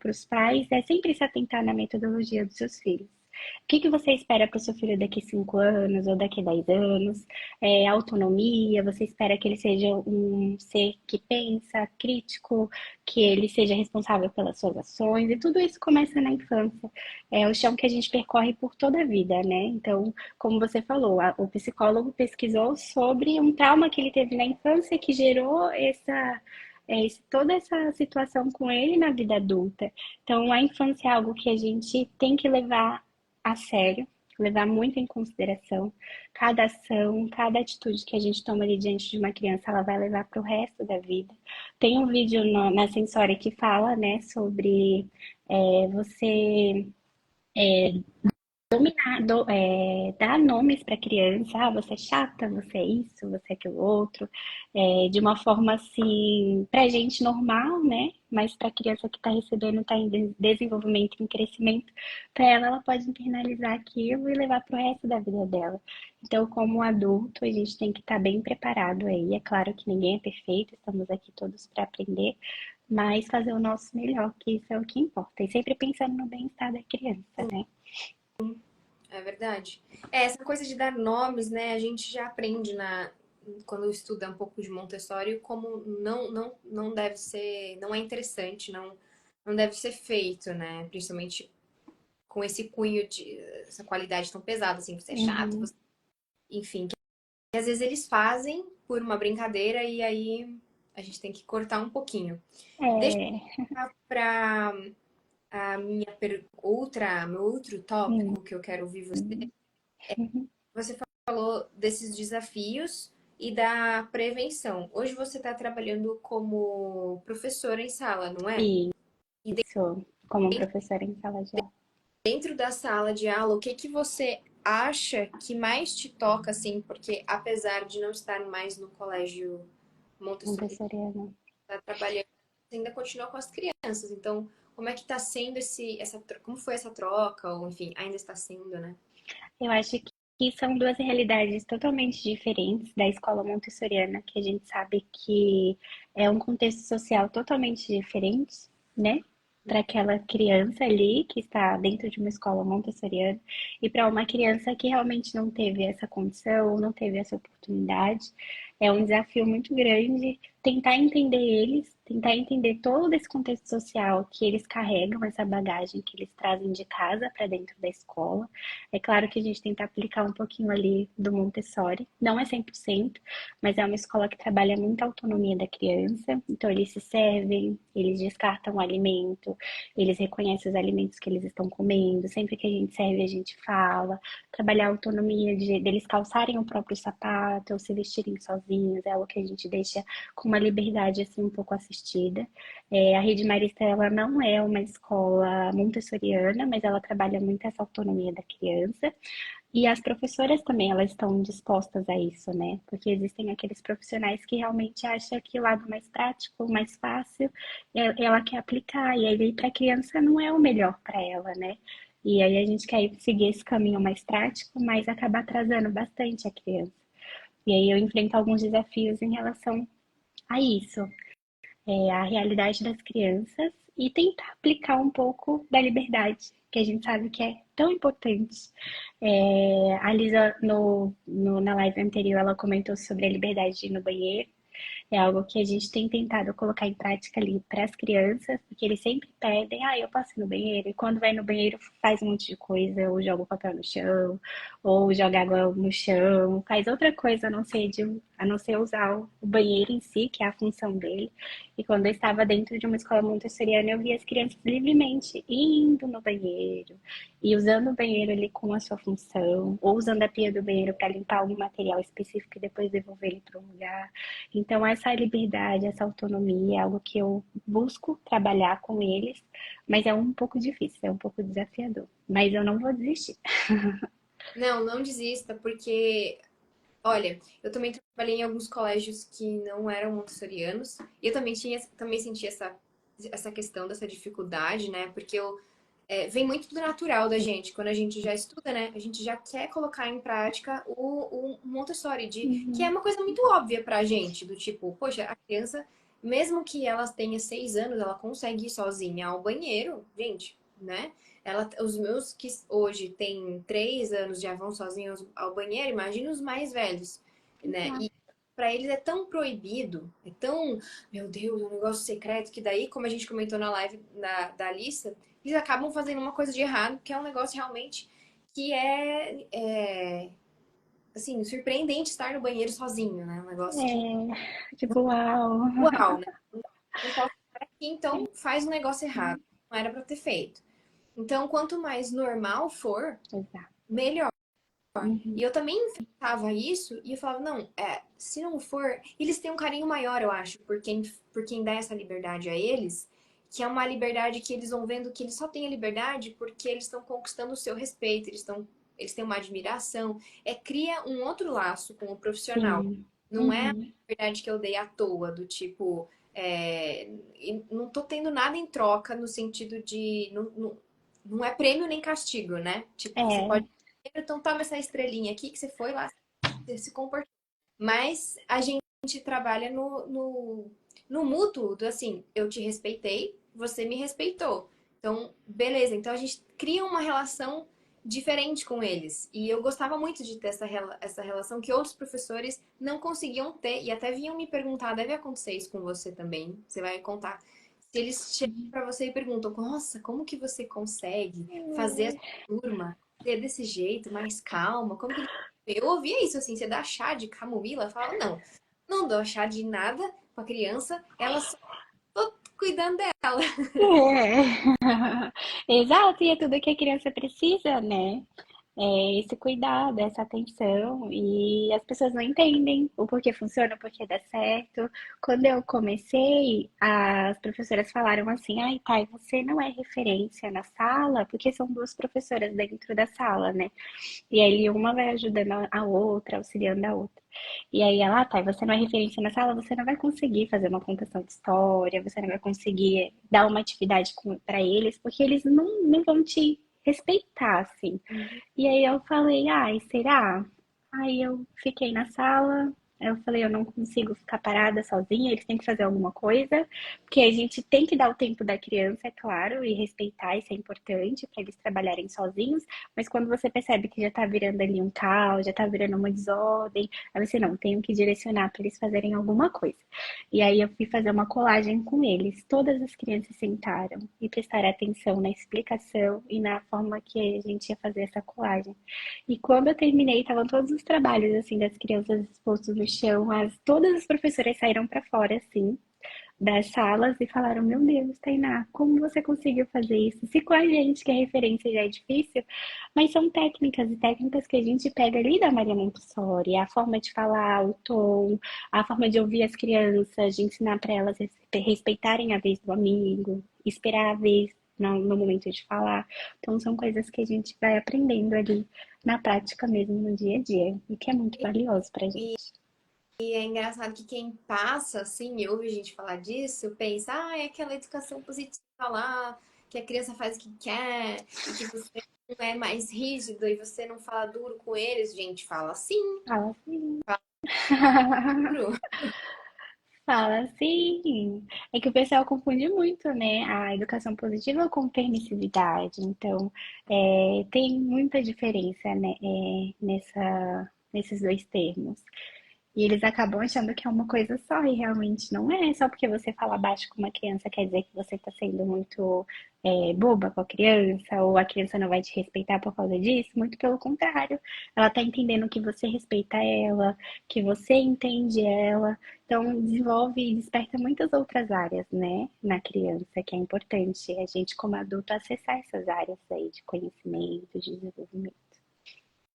os pais é sempre se atentar na metodologia dos seus filhos. O que que você espera para o seu filho daqui 5 anos ou daqui 10 anos? Autonomia, você espera que ele seja um ser que pensa, crítico, que ele seja responsável pelas suas ações, e tudo isso começa na infância. É o chão que a gente percorre por toda a vida, né? Então, como você falou, o psicólogo pesquisou sobre um trauma que ele teve na infância que gerou toda essa situação com ele na vida adulta. Então, a infância é algo que a gente tem que levar a sério, levar muito em consideração. Cada ação, cada atitude que a gente toma ali diante de uma criança, ela vai levar para o resto da vida. Tem um vídeo na Sensória que fala, né, sobre você dar nomes para a criança, você é chata, você é isso, você é aquilo outro, de uma forma assim, para a gente normal, né? Mas para a criança que está recebendo, está em desenvolvimento, em crescimento, para ela pode internalizar aquilo e levar para o resto da vida dela. Então, como adulto, a gente tem que estar bem preparado aí. É claro que ninguém é perfeito, estamos aqui todos para aprender, mas fazer o nosso melhor, que isso é o que importa. E sempre pensando no bem-estar da criança, né? É verdade. Essa coisa de dar nomes, né? A gente já aprende quando estuda um pouco de Montessori como não deve ser, não é interessante, não deve ser feito, né? Principalmente com esse cunho de essa qualidade tão pesada, assim, você é chato, Uhum. enfim, que às vezes eles fazem por uma brincadeira e aí a gente tem que cortar um pouquinho. Deixa É, eu para a meu outro sim. tópico que eu quero ouvir você. Uhum. Você falou desses desafios e da prevenção. Hoje você está trabalhando como professora em sala, não é? E Isso, como professora em sala de aula. dentro da sala de aula, o que que você acha que mais te toca, assim? Porque apesar de não estar mais no colégio Montessori, Montessoriana. está trabalhando, você ainda continua com as crianças. Então, como é que está sendo como foi essa troca? Ou, enfim, ainda está sendo, né? Eu acho que são duas realidades totalmente diferentes da escola montessoriana, que a gente sabe que é um contexto social totalmente diferente, né? Para aquela criança ali que está dentro de uma escola montessoriana e para uma criança que realmente não teve essa condição, não teve essa oportunidade. É um desafio muito grande tentar entender eles, tentar entender todo esse contexto social que eles carregam, essa bagagem que eles trazem de casa para dentro da escola. É claro que a gente tenta aplicar um pouquinho ali do Montessori, não é 100%, mas é uma escola que trabalha muito a autonomia da criança, então eles se servem, eles descartam o alimento, eles reconhecem os alimentos que eles estão comendo, sempre que a gente serve a gente fala, trabalhar a autonomia deles calçarem o próprio sapato ou se vestirem sozinhos, é algo que a gente deixa com uma liberdade assim um pouco assistida. A Rede Marista ela não é uma escola montessoriana, mas ela trabalha muito essa autonomia da criança. E as professoras também, elas estão dispostas a isso, né? Porque existem aqueles profissionais que realmente acham que o lado mais prático, mais fácil, ela quer aplicar. E aí, para a criança, não é o melhor para ela, né? E aí a gente quer seguir esse caminho mais prático, mas acaba atrasando bastante a criança. E aí eu enfrento alguns desafios em relação a isso, a realidade das crianças e tentar aplicar um pouco da liberdade, que a gente sabe que é tão importante. A Lisa, na live anterior, ela comentou sobre a liberdade de ir no banheiro. É algo que a gente tem tentado colocar em prática ali para as crianças, porque eles sempre pedem, eu posso ir no banheiro, e quando vai no banheiro faz um monte de coisa, ou joga o papel no chão, ou joga água no chão, faz outra coisa a não ser usar o banheiro em si, que é a função dele. E quando eu estava dentro de uma escola montessoriana, eu via as crianças livremente indo no banheiro, e usando o banheiro ali com a sua função, ou usando a pia do banheiro para limpar algum material específico e depois devolver ele para um lugar. Então, essa liberdade, essa autonomia é algo que eu busco trabalhar com eles, mas é um pouco difícil, é um pouco desafiador. Mas eu não vou desistir. Não, não desista, porque olha, eu também trabalhei em alguns colégios que não eram montessorianos, e eu também senti essa questão dessa dificuldade, né? Porque vem muito do natural da gente, quando a gente já estuda, né? A gente já quer colocar em prática o Montessori, que é Uhum. uma coisa muito óbvia pra gente, do tipo, poxa, a criança, mesmo que ela tenha 6 anos, ela consegue ir sozinha ao banheiro, gente, né? Os meus que hoje têm 3 anos já vão sozinhos ao banheiro, imagina os mais velhos, né? E Exato. para eles é tão proibido, é tão, meu Deus, é um negócio secreto, que daí, como a gente comentou na live da Alissa, eles acabam fazendo uma coisa de errado, que é um negócio realmente que assim, surpreendente estar no banheiro sozinho, né? Um negócio que, Tipo, uau. uau, né? Não posso estar aqui, então faz um negócio errado. Não era pra ter feito. Então, quanto mais normal for, Exato. melhor. E Uhum. eu também enfrentava isso e eu falava, não, se não for. Eles têm um carinho maior, eu acho, por quem dá essa liberdade a eles, que é uma liberdade que eles vão vendo que eles só têm a liberdade porque eles estão conquistando o seu respeito, eles têm uma admiração. Cria um outro laço com o profissional. Sim. Não é a Uhum. liberdade que eu dei à toa, do tipo. E não tô tendo nada em troca no sentido de. Não, não, não é prêmio nem castigo, né? Tipo, você É, pode então toma essa estrelinha aqui que você foi lá, você se comportou. Mas a gente trabalha no mútuo, do assim, eu te respeitei, você me respeitou. Então, beleza. Então a gente cria uma relação diferente com eles. E eu gostava muito de ter essa relação que outros professores não conseguiam ter. E até vinham me perguntar, deve acontecer isso com você também, você vai contar. Se eles chegam para você e perguntam, nossa, como que você consegue fazer essa turma ser desse jeito, mais calma? Como que eu ouvia isso assim, você dá chá de camomila? Eu falava, não, não dou chá de nada pra criança, ela só tô cuidando dela. é. Exato, e é tudo que a criança precisa, né? esse cuidado, essa atenção, e as pessoas não entendem o porquê funciona, o porquê dá certo. Quando eu comecei, as professoras falaram assim: ai, Thay, você não é referência na sala, porque são duas professoras dentro da sala, né? E aí uma vai ajudando a outra, auxiliando a outra. E aí ela, Thay, você não é referência na sala, você não vai conseguir fazer uma contação de história, você não vai conseguir dar uma atividade para eles, porque eles não vão te respeitar, assim. Uhum. E aí eu falei, ai, será? Aí eu fiquei na sala, eu falei, eu não consigo ficar parada sozinha, eles têm que fazer alguma coisa, porque a gente tem que dar o tempo da criança, é claro, e respeitar, isso é importante para eles trabalharem sozinhos, mas quando você percebe que já tá virando ali um caos, já tá virando uma desordem, aí você não, tenho que direcionar para eles fazerem alguma coisa. E aí eu fui fazer uma colagem com eles. Todas as crianças sentaram e prestaram atenção na explicação e na forma que a gente ia fazer essa colagem. E quando eu terminei, estavam todos os trabalhos assim das crianças expostos no chão, todas as professoras saíram para fora assim das salas e falaram: Meu Deus, Tainá, como você conseguiu fazer isso? Se com a gente, que a referência já é difícil, mas são técnicas e técnicas que a gente pega ali da Maria Montessori, a forma de falar, o tom, a forma de ouvir as crianças, de ensinar para elas respeitarem a vez do amigo, esperar a vez no momento de falar. Então, são coisas que a gente vai aprendendo ali na prática mesmo, no dia a dia, e que é muito valioso pra E, gente. e é engraçado que quem passa, assim, e ouve a gente falar disso, pensa, ah, é aquela educação positiva lá, que a criança faz o que quer, e que você não é mais rígido e você não fala duro com eles. Gente, fala assim, Fala assim. duro. Fala sim. É que o pessoal confunde muito, né? A educação positiva com permissividade. Então, tem muita diferença, né, nesses dois termos. E eles acabam achando que é uma coisa só, e realmente não é. Só porque você fala baixo com uma criança quer dizer que você está sendo muito boba com a criança, ou a criança não vai te respeitar por causa disso. Muito pelo contrário. Ela está entendendo que você respeita ela, que você entende ela. Então, desenvolve e desperta muitas outras áreas, né, na criança, que é importante a gente, como adulto, acessar essas áreas aí de conhecimento, de desenvolvimento.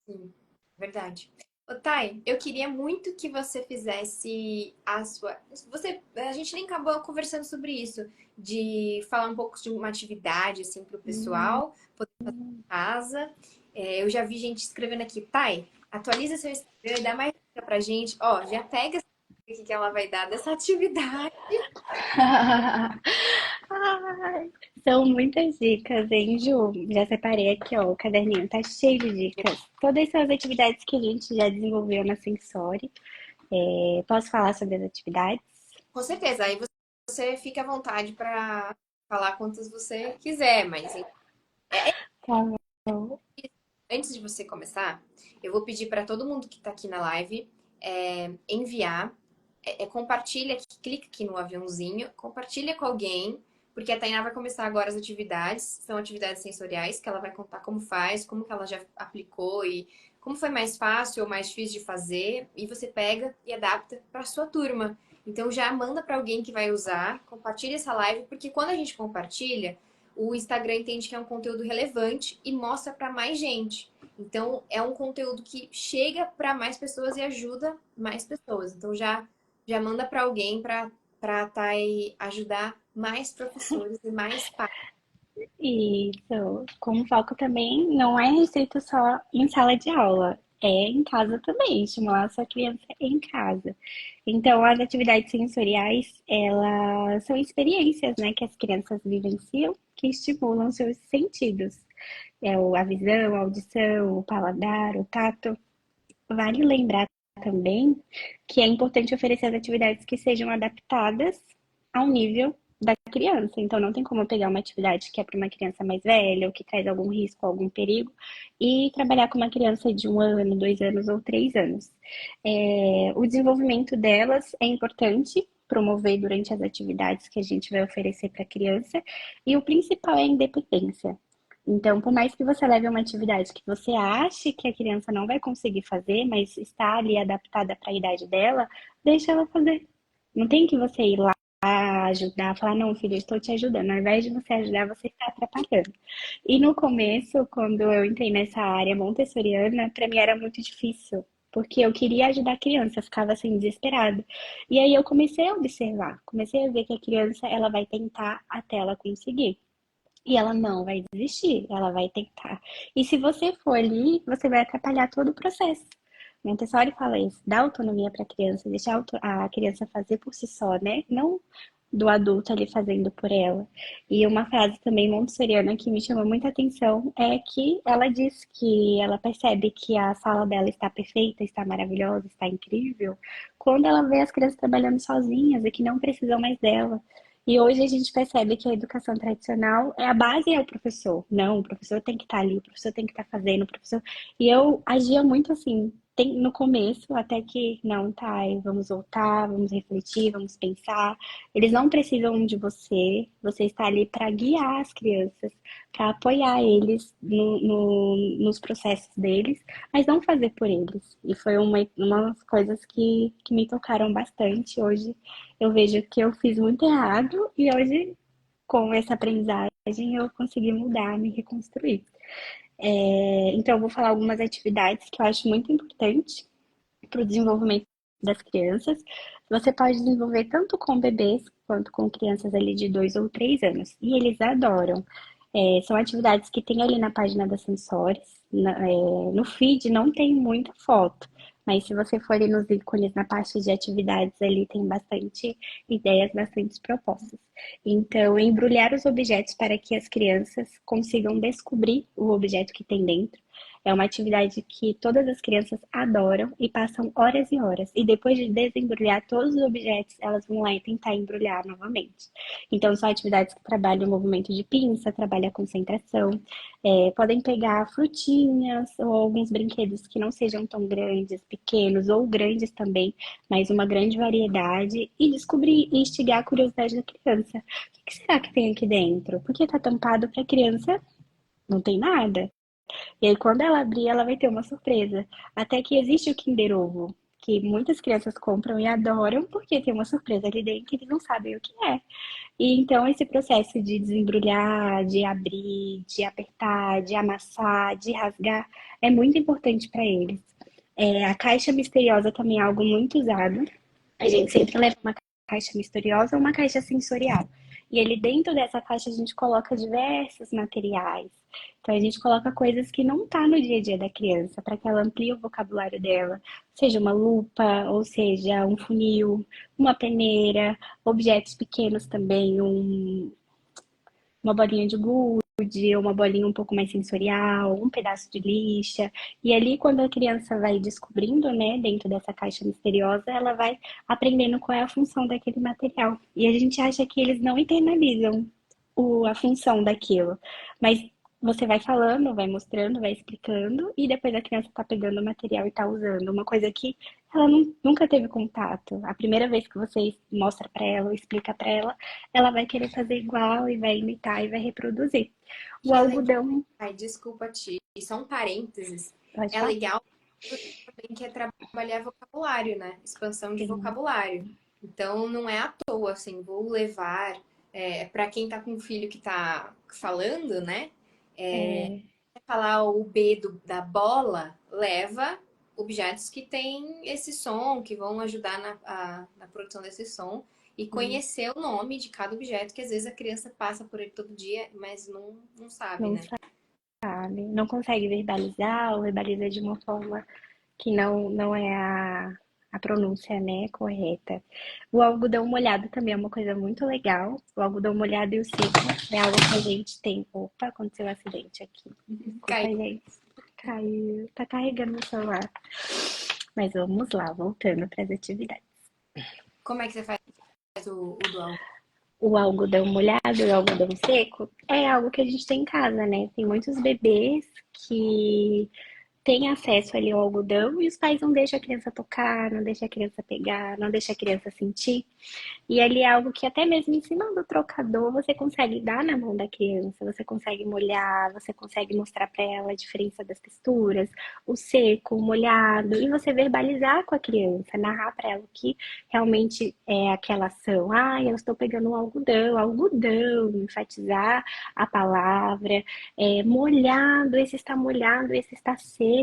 Sim, verdade. Ô, Thay, eu queria muito que você fizesse a sua. A gente nem acabou conversando sobre isso, de falar um pouco de uma atividade assim para o Hum, pessoal, poder fazer em casa. É, eu já vi gente escrevendo aqui, Thay, atualiza seu Instagram e dá mais dica pra gente. Ó, já pega essa dica que ela vai dar dessa atividade. Ai, são muitas dicas, hein, Ju? Já separei aqui, ó, o caderninho tá cheio de dicas. Todas são as atividades que a gente já desenvolveu na Sensori. Posso falar sobre as atividades? Com certeza, aí você fica à vontade para falar quantas você quiser, mas Tá bom. antes de você começar, eu vou pedir para todo mundo que está aqui na live enviar, compartilha, clica aqui no aviãozinho, compartilha com alguém, porque a Tainá vai começar agora as atividades, são atividades sensoriais, que ela vai contar como faz, como que ela já aplicou e como foi mais fácil ou mais difícil de fazer, e você pega e adapta para sua turma. Então já manda para alguém que vai usar, compartilha essa live, porque quando a gente compartilha, o Instagram entende que é um conteúdo relevante e mostra para mais gente. Então, é um conteúdo que chega para mais pessoas e ajuda mais pessoas. Então, já manda para alguém para ajudar mais professores e mais pais. Isso, com foco também não é restrito só em sala de aula, é em casa também, estimular a sua criança em casa. Então, as atividades sensoriais, elas são experiências, né, que as crianças vivenciam, que estimulam seus sentidos. A visão, a audição, o paladar, o tato. Vale lembrar também que é importante oferecer as atividades que sejam adaptadas ao nível da criança. Então, não tem como eu pegar uma atividade que é para uma criança mais velha ou que traz algum risco, algum perigo, e trabalhar com uma criança de 1 ano, 2 anos ou 3 anos. O desenvolvimento delas é importante promover durante as atividades que a gente vai oferecer para a criança, e o principal é a independência. Então, por mais que você leve uma atividade que você ache que a criança não vai conseguir fazer, mas está ali adaptada para a idade dela, deixa ela fazer. Não tem que você ir lá ajudar, falar, não, filho, eu estou te ajudando. Ao invés de você ajudar, você está atrapalhando. E no começo, quando eu entrei nessa área montessoriana, para mim era muito difícil, porque eu queria ajudar a criança, eu ficava assim desesperada. E aí eu comecei a observar, comecei a ver que a criança, ela vai tentar até ela conseguir. E ela não vai desistir, ela vai tentar. E se você for ali, você vai atrapalhar todo o processo. Montessori fala isso, dá autonomia para a criança, deixar a criança fazer por si só, né? Não do adulto ali fazendo por ela. E uma frase também montessoriana que me chamou muita atenção é que ela diz que ela percebe que a sala dela está perfeita, está maravilhosa, está incrível, quando ela vê as crianças trabalhando sozinhas e que não precisam mais dela. E hoje a gente percebe que a educação tradicional é a base é o professor. Não, o professor tem que estar ali, o professor tem que estar fazendo, o professor. E eu agia muito assim, no começo, até que não, tá, vamos voltar, vamos refletir, vamos pensar. Eles não precisam de você, você está ali para guiar as crianças, para apoiar eles nos processos deles, mas não fazer por eles. E foi uma das coisas que me tocaram bastante. Hoje eu vejo que eu fiz muito errado e hoje, com essa aprendizagem, eu consegui mudar, me reconstruir. Então, eu vou falar algumas atividades que eu acho muito importante para o desenvolvimento das crianças. Você pode desenvolver tanto com bebês quanto com crianças ali de 2 ou 3 anos. E eles adoram. São atividades que tem ali na página da Sensores. No feed não tem muita foto, mas se você for ali nos ícones na parte de atividades ali tem bastante ideias, bastante propostas. Então, embrulhar os objetos para que as crianças consigam descobrir o objeto que tem dentro. É uma atividade que todas as crianças adoram e passam horas e horas. E depois de desembrulhar todos os objetos, elas vão lá e tentar embrulhar novamente. Então, são atividades que trabalham o movimento de pinça, trabalham a concentração. Podem pegar frutinhas ou alguns brinquedos que não sejam tão grandes, pequenos ou grandes também, mas uma grande variedade e descobrir e instigar a curiosidade da criança. O que será que tem aqui dentro? Porque está tampado para a criança, não tem nada. E aí, quando ela abrir, ela vai ter uma surpresa. Até que existe o Kinder Ovo, que muitas crianças compram e adoram, porque tem uma surpresa ali dentro que eles não sabem o que é. E então, esse processo de desembrulhar, de abrir, de apertar, de amassar, de rasgar, é muito importante para eles. A caixa misteriosa também é algo muito usado. A gente sempre leva uma caixa misteriosa ou uma caixa sensorial. E ali dentro dessa caixa a gente coloca diversos materiais. Então a gente coloca coisas que não tá no dia a dia da criança, para que ela amplie o vocabulário dela, seja uma lupa, ou seja um funil, uma peneira, objetos pequenos também, uma bolinha de gude, uma bolinha um pouco mais sensorial, um pedaço de lixa. E ali, quando a criança vai descobrindo, né, dentro dessa caixa misteriosa, ela vai aprendendo qual é a função daquele material. E a gente acha que eles não internalizam a função daquilo. Mas você vai falando, vai mostrando, vai explicando, e depois a criança tá pegando o material e tá usando. Uma coisa que ela nunca teve contato. A primeira vez que você mostra pra ela, ou explica pra ela, ela vai querer fazer igual e vai imitar e vai reproduzir. O Que legal. algodão, Ai, desculpa, Ti. Só um parênteses. pode É falar? legal também que é trabalhar vocabulário, né? Expansão de Sim. vocabulário. Então, não é à toa, assim, vou levar para quem tá com um filho que tá falando, né? É, Falar o B da bola, leva objetos que têm esse som, que vão ajudar na produção desse som, e sim. conhecer o nome de cada objeto, que às vezes a criança passa por ele todo dia, mas não sabe, Não né? sabe, não consegue verbalizar ou verbaliza de uma forma que não é a pronúncia, né, correta. O algodão molhado também é uma coisa muito legal. O algodão molhado e o seco é algo que a gente tem. Opa, aconteceu um acidente aqui. Desculpa, Caiu. gente. Caiu. Tá carregando o celular. Mas vamos lá, voltando para as atividades. Como é que você faz o do álcool? O algodão molhado e o algodão seco é algo que a gente tem em casa, né? Tem muitos bebês que têm acesso ali ao algodão e os pais não deixam a criança tocar, não deixam a criança pegar, não deixam a criança sentir. E ali é algo que até mesmo ensinando o trocador, você consegue dar na mão da criança, você consegue molhar, você consegue mostrar para ela a diferença das texturas, o seco, o molhado, e você verbalizar com a criança, narrar para ela o que realmente é aquela ação. Ah, eu estou pegando um algodão, algodão, enfatizar a palavra, molhado, esse está molhado, esse está seco.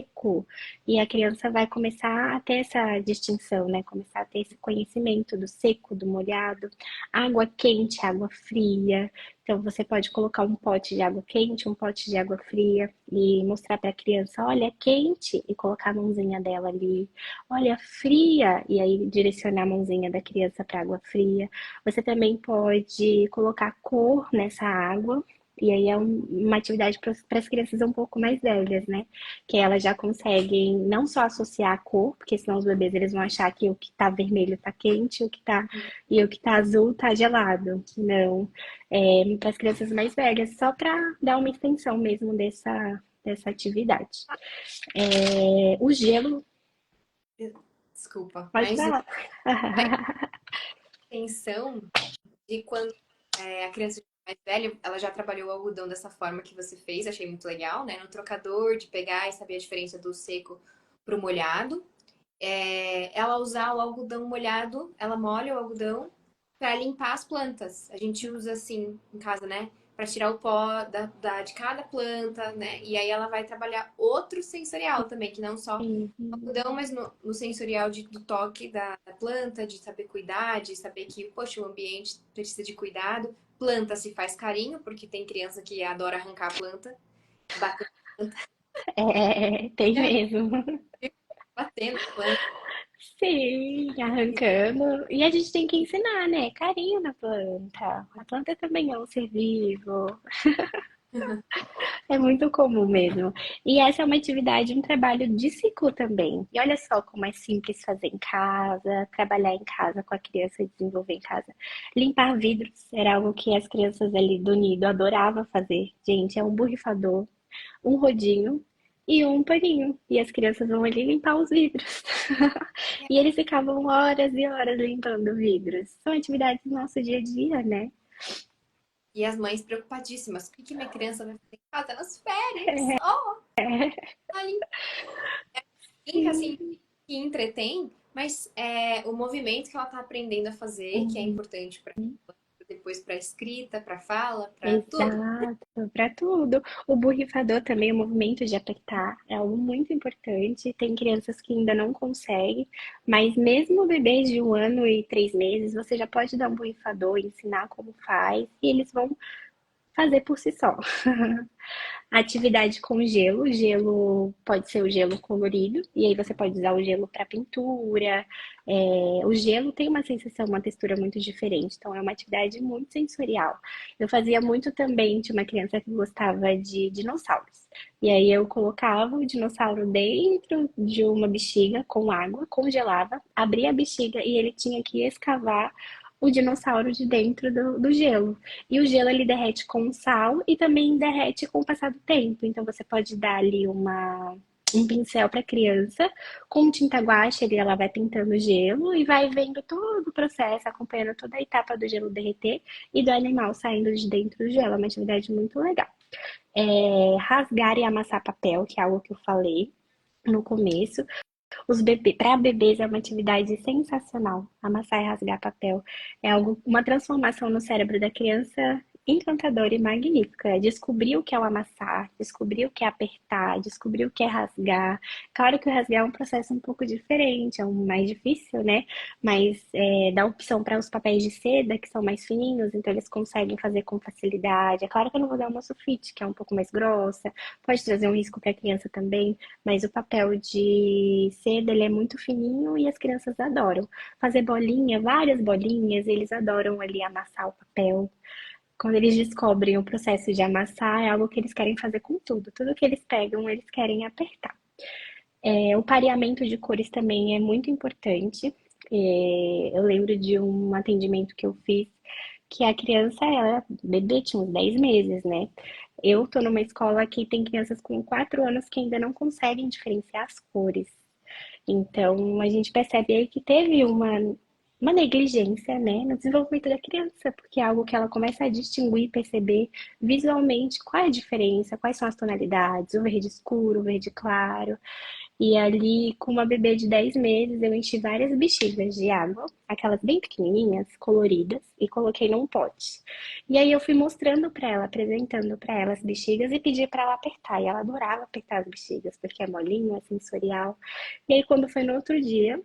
E a criança vai começar a ter essa distinção, né? Começar a ter esse conhecimento do seco, do molhado, água quente, água fria. Então você pode colocar um pote de água quente, um pote de água fria e mostrar para a criança, olha, é quente e colocar a mãozinha dela ali. Olha, fria e aí direcionar a mãozinha da criança para água fria. Você também pode colocar cor nessa água. E aí é uma atividade para as crianças um pouco mais velhas, né? Que elas já conseguem não só associar a cor, porque senão os bebês eles vão achar que o que tá vermelho tá quente, e o que tá azul tá gelado. Não, para as crianças mais velhas, só para dar uma extensão mesmo dessa atividade. O gelo, Desculpa, pode mas falar. a intenção de quando a criança mais velha, ela já trabalhou o algodão dessa forma que você fez, achei muito legal, né? No trocador, de pegar e saber a diferença do seco pro molhado. Ela usar o algodão molhado, ela molha o algodão para limpar as plantas. A gente usa assim em casa, né? Para tirar o pó de cada planta, né? E aí ela vai trabalhar outro sensorial também, que não só o algodão, mas no sensorial do toque da planta, de saber cuidar, de saber que, poxa, o ambiente precisa de cuidado. Planta se faz carinho, porque tem criança que adora arrancar a planta, bater, Tem mesmo. batendo a planta. Sim, arrancando. E a gente tem que ensinar, né? Carinho na planta. A planta também é um ser vivo. É muito comum mesmo. E essa é uma atividade, um trabalho de ciclo também. E olha só como é simples fazer em casa, trabalhar em casa com a criança e desenvolver em casa. Limpar vidros era algo que as crianças ali do nido adoravam fazer. Gente, é um borrifador, um rodinho e um paninho. E as crianças vão ali limpar os vidros. E eles ficavam horas e horas limpando vidros. São atividades do nosso dia a dia, né? E as mães preocupadíssimas. O que que minha criança vai fazer em casa nas férias? Oh, ali, brinca assim, Sim. que entretém, mas o movimento que ela está aprendendo a fazer, que é Uhum. importante para depois para escrita, para fala, para tudo. Exato, para tudo. O borrifador também, o movimento de apertar, é algo muito importante. Tem crianças que ainda não conseguem, mas mesmo bebês de 1 ano e 3 meses, você já pode dar um borrifador, ensinar como faz, e eles vão fazer por si só. Atividade com gelo. Gelo pode ser o gelo colorido, e aí você pode usar o gelo para pintura. O gelo tem uma sensação, uma textura muito diferente, então é uma atividade muito sensorial. Eu fazia muito também, tinha uma criança que gostava de dinossauros. E aí eu colocava o dinossauro dentro de uma bexiga com água, congelava, abria a bexiga e ele tinha que escavar o dinossauro de dentro do gelo. E o gelo ele derrete com sal e também derrete com o passar do tempo. Então você pode dar ali um pincel para a criança com tinta guache, ali ela vai pintando gelo e vai vendo todo o processo, acompanhando toda a etapa do gelo derreter e do animal saindo de dentro do gelo. É uma atividade muito legal. Rasgar e amassar papel, que é algo que eu falei no começo. Para bebês é uma atividade sensacional. Amassar e rasgar papel é algo, uma transformação no cérebro da criança encantadora e magnífica. É descobrir o que é o amassar, descobrir o que é apertar, descobrir o que é rasgar. Claro que o rasgar é um processo um pouco diferente, é um mais difícil, né? Mas dá opção para os papéis de seda, que são mais fininhos, então eles conseguem fazer com facilidade. É claro que eu não vou dar uma sulfite, que é um pouco mais grossa, pode trazer um risco para a criança também, mas o papel de seda, ele é muito fininho e as crianças adoram. Fazer bolinha, várias bolinhas, eles adoram ali amassar o papel. Quando eles descobrem o processo de amassar, é algo que eles querem fazer com tudo. Tudo que eles pegam, eles querem apertar. O pareamento de cores também é muito importante. Eu lembro de um atendimento que eu fiz que a criança, ela, bebê, tinha uns 10 meses, né? Eu tô numa escola que tem crianças com 4 anos que ainda não conseguem diferenciar as cores. Então, a gente percebe aí que teve uma negligência, né, no desenvolvimento da criança, porque é algo que ela começa a distinguir, perceber visualmente qual é a diferença, quais são as tonalidades, o verde escuro, o verde claro. E ali, com uma bebê de 10 meses, eu enchi várias bexigas de água, aquelas bem pequenininhas, coloridas, e coloquei num pote. E aí eu fui mostrando para ela, apresentando para ela as bexigas e pedi para ela apertar. E ela adorava apertar as bexigas, porque é molinho, é sensorial. E aí, quando foi no outro dia,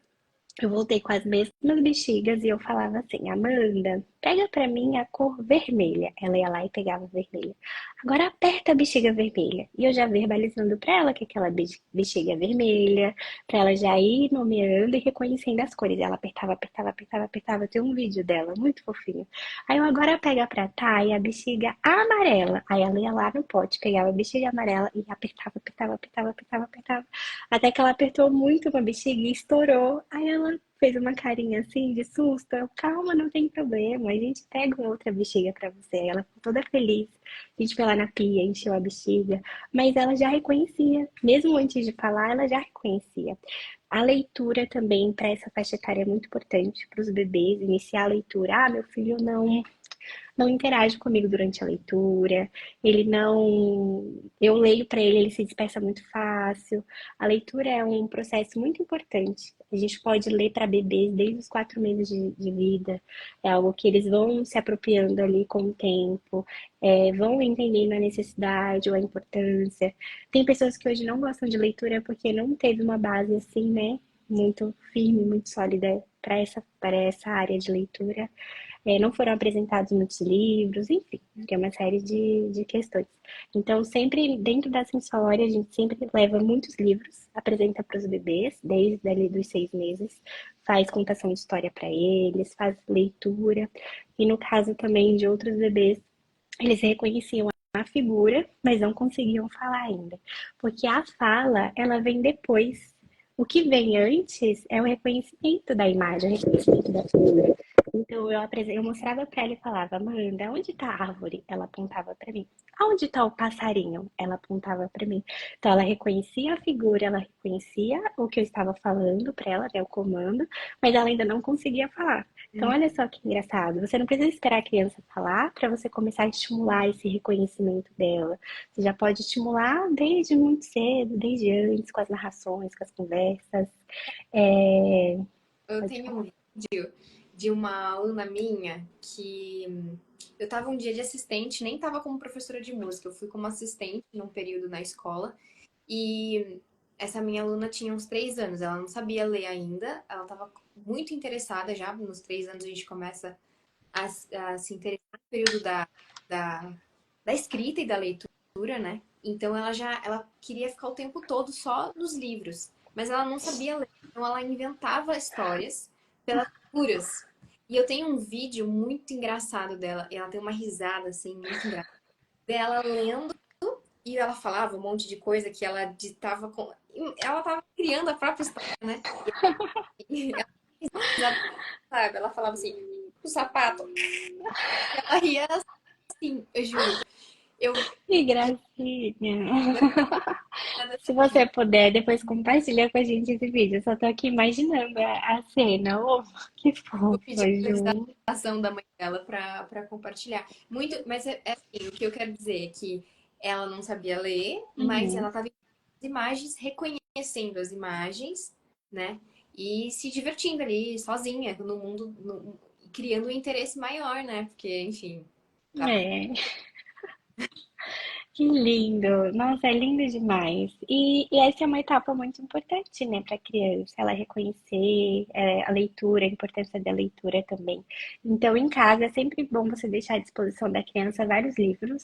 eu voltei com as mesmas bexigas e eu falava assim: Amanda, pega pra mim a cor vermelha. Ela ia lá e pegava a vermelha. Agora aperta a bexiga vermelha. E eu já verbalizando pra ela que aquela bexiga é vermelha, pra ela já ir nomeando e reconhecendo as cores. Ela apertava, apertava, apertava, apertava. Tem um vídeo dela, muito fofinho. Aí eu agora pega pra Thay a bexiga amarela. Aí ela ia lá no pote, pegava a bexiga amarela e apertava, apertava, apertava, apertava, apertava. Até que ela apertou muito uma bexiga e estourou. Aí ela fez uma carinha assim de susto. Calma, não tem problema. A gente pega uma outra bexiga pra você. Ela ficou toda feliz. A gente foi lá na pia, encheu a bexiga. Mas ela já reconhecia. Mesmo antes de falar, ela já reconhecia. A leitura também para essa faixa etária é muito importante para os bebês. Iniciar a leitura. Ah, meu filho não interage comigo durante a leitura, ele não. Eu leio para ele, ele se dispersa muito fácil. A leitura é um processo muito importante. A gente pode ler para bebês desde os 4 meses de vida, é algo que eles vão se apropriando ali com o tempo, vão entendendo a necessidade ou a importância. Tem pessoas que hoje não gostam de leitura porque não teve uma base assim, né? Muito firme, muito sólida para essa área de leitura. Não foram apresentados muitos livros, enfim, tem uma série de questões. Então, sempre dentro da sensória, a gente sempre leva muitos livros, apresenta para os bebês, desde ali dos 6 meses, faz contação de história para eles, faz leitura. E no caso também de outros bebês, eles reconheciam a figura, mas não conseguiam falar ainda, porque a fala, ela vem depois. O que vem antes é o reconhecimento da imagem, o reconhecimento da figura. Então eu mostrava para ela e falava: Amanda, onde está a árvore? Ela apontava para mim. Aonde está o passarinho? Ela apontava para mim. Então ela reconhecia a figura, ela reconhecia o que eu estava falando para ela, né, o comando, mas ela ainda não conseguia falar. Então Hum. olha só que engraçado. Você não precisa esperar a criança falar para você começar a estimular esse reconhecimento dela. Você já pode estimular desde muito cedo, desde antes, com as narrações, com as conversas. É... Eu Pode tenho um falar. vídeo de uma aluna minha que eu tava um dia de assistente, nem tava como professora de música, eu fui como assistente num período na escola. E essa minha aluna tinha uns 3 anos, ela não sabia ler ainda, ela estava muito interessada já, nos 3 anos a gente começa a se interessar no período da, da escrita e da leitura, né? Então ela queria ficar o tempo todo só nos livros, mas ela não sabia ler, então ela inventava histórias pelas figuras. E eu tenho um vídeo muito engraçado dela, e ela tem uma risada assim muito engraçada dela lendo e ela falava um monte de coisa que ela ditava com. Ela tava criando a própria história, né? E ela, sabe? Ela falava assim, o sapato. Ela ria assim, eu juro. Eu Que gracinha. Se vi você puder, depois compartilha com a gente esse vídeo. Eu só tô aqui imaginando a cena. Oh, que vou pedir fofa, Ju. a ação da mãe dela pra compartilhar. Muito, mas é assim, o que eu quero dizer é que ela não sabia ler, mas Uhum. ela tava vendo as imagens, reconhecendo as imagens, né? E se divertindo ali, sozinha, no mundo, criando um interesse maior, né? Porque, enfim, tá. É, que lindo. Nossa, é lindo demais. E essa é uma etapa muito importante, né, para a criança, ela reconhecer a leitura, a importância da leitura também. Então, em casa, é sempre bom você deixar à disposição da criança vários livros,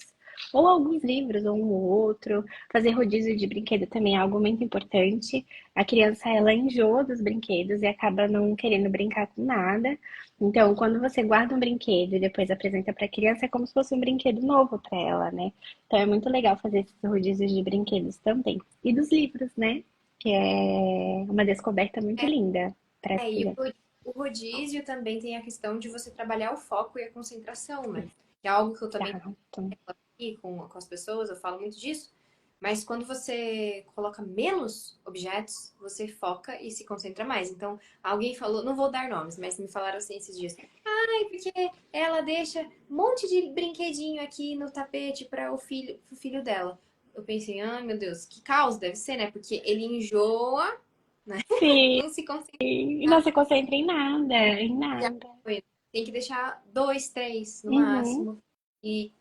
ou alguns livros, ou um ou outro. Fazer rodízio de brinquedo também é algo muito importante. A criança, ela enjoa dos brinquedos e acaba não querendo brincar com nada. Então, quando você guarda um brinquedo e depois apresenta para a criança, é como se fosse um brinquedo novo para ela, né? Então é muito legal fazer esses rodízios de brinquedos também. E dos livros, né? Que é uma descoberta muito linda para as E o crianças. o rodízio também tem a questão de você trabalhar o foco e a concentração, né? Que é algo que eu também Exato. falo aqui com as pessoas, eu falo muito disso. Mas quando você coloca menos objetos, você foca e se concentra mais. Então, alguém falou, não vou dar nomes, mas me falaram assim esses dias. Ai, porque ela deixa um monte de brinquedinho aqui no tapete para o filho dela. Eu pensei, ai meu Deus, que caos deve ser, né? Porque ele enjoa, né? Sim, Não se concentra. e não se concentra em nada, em Já nada. foi. Tem que deixar dois, três no Uhum. máximo. E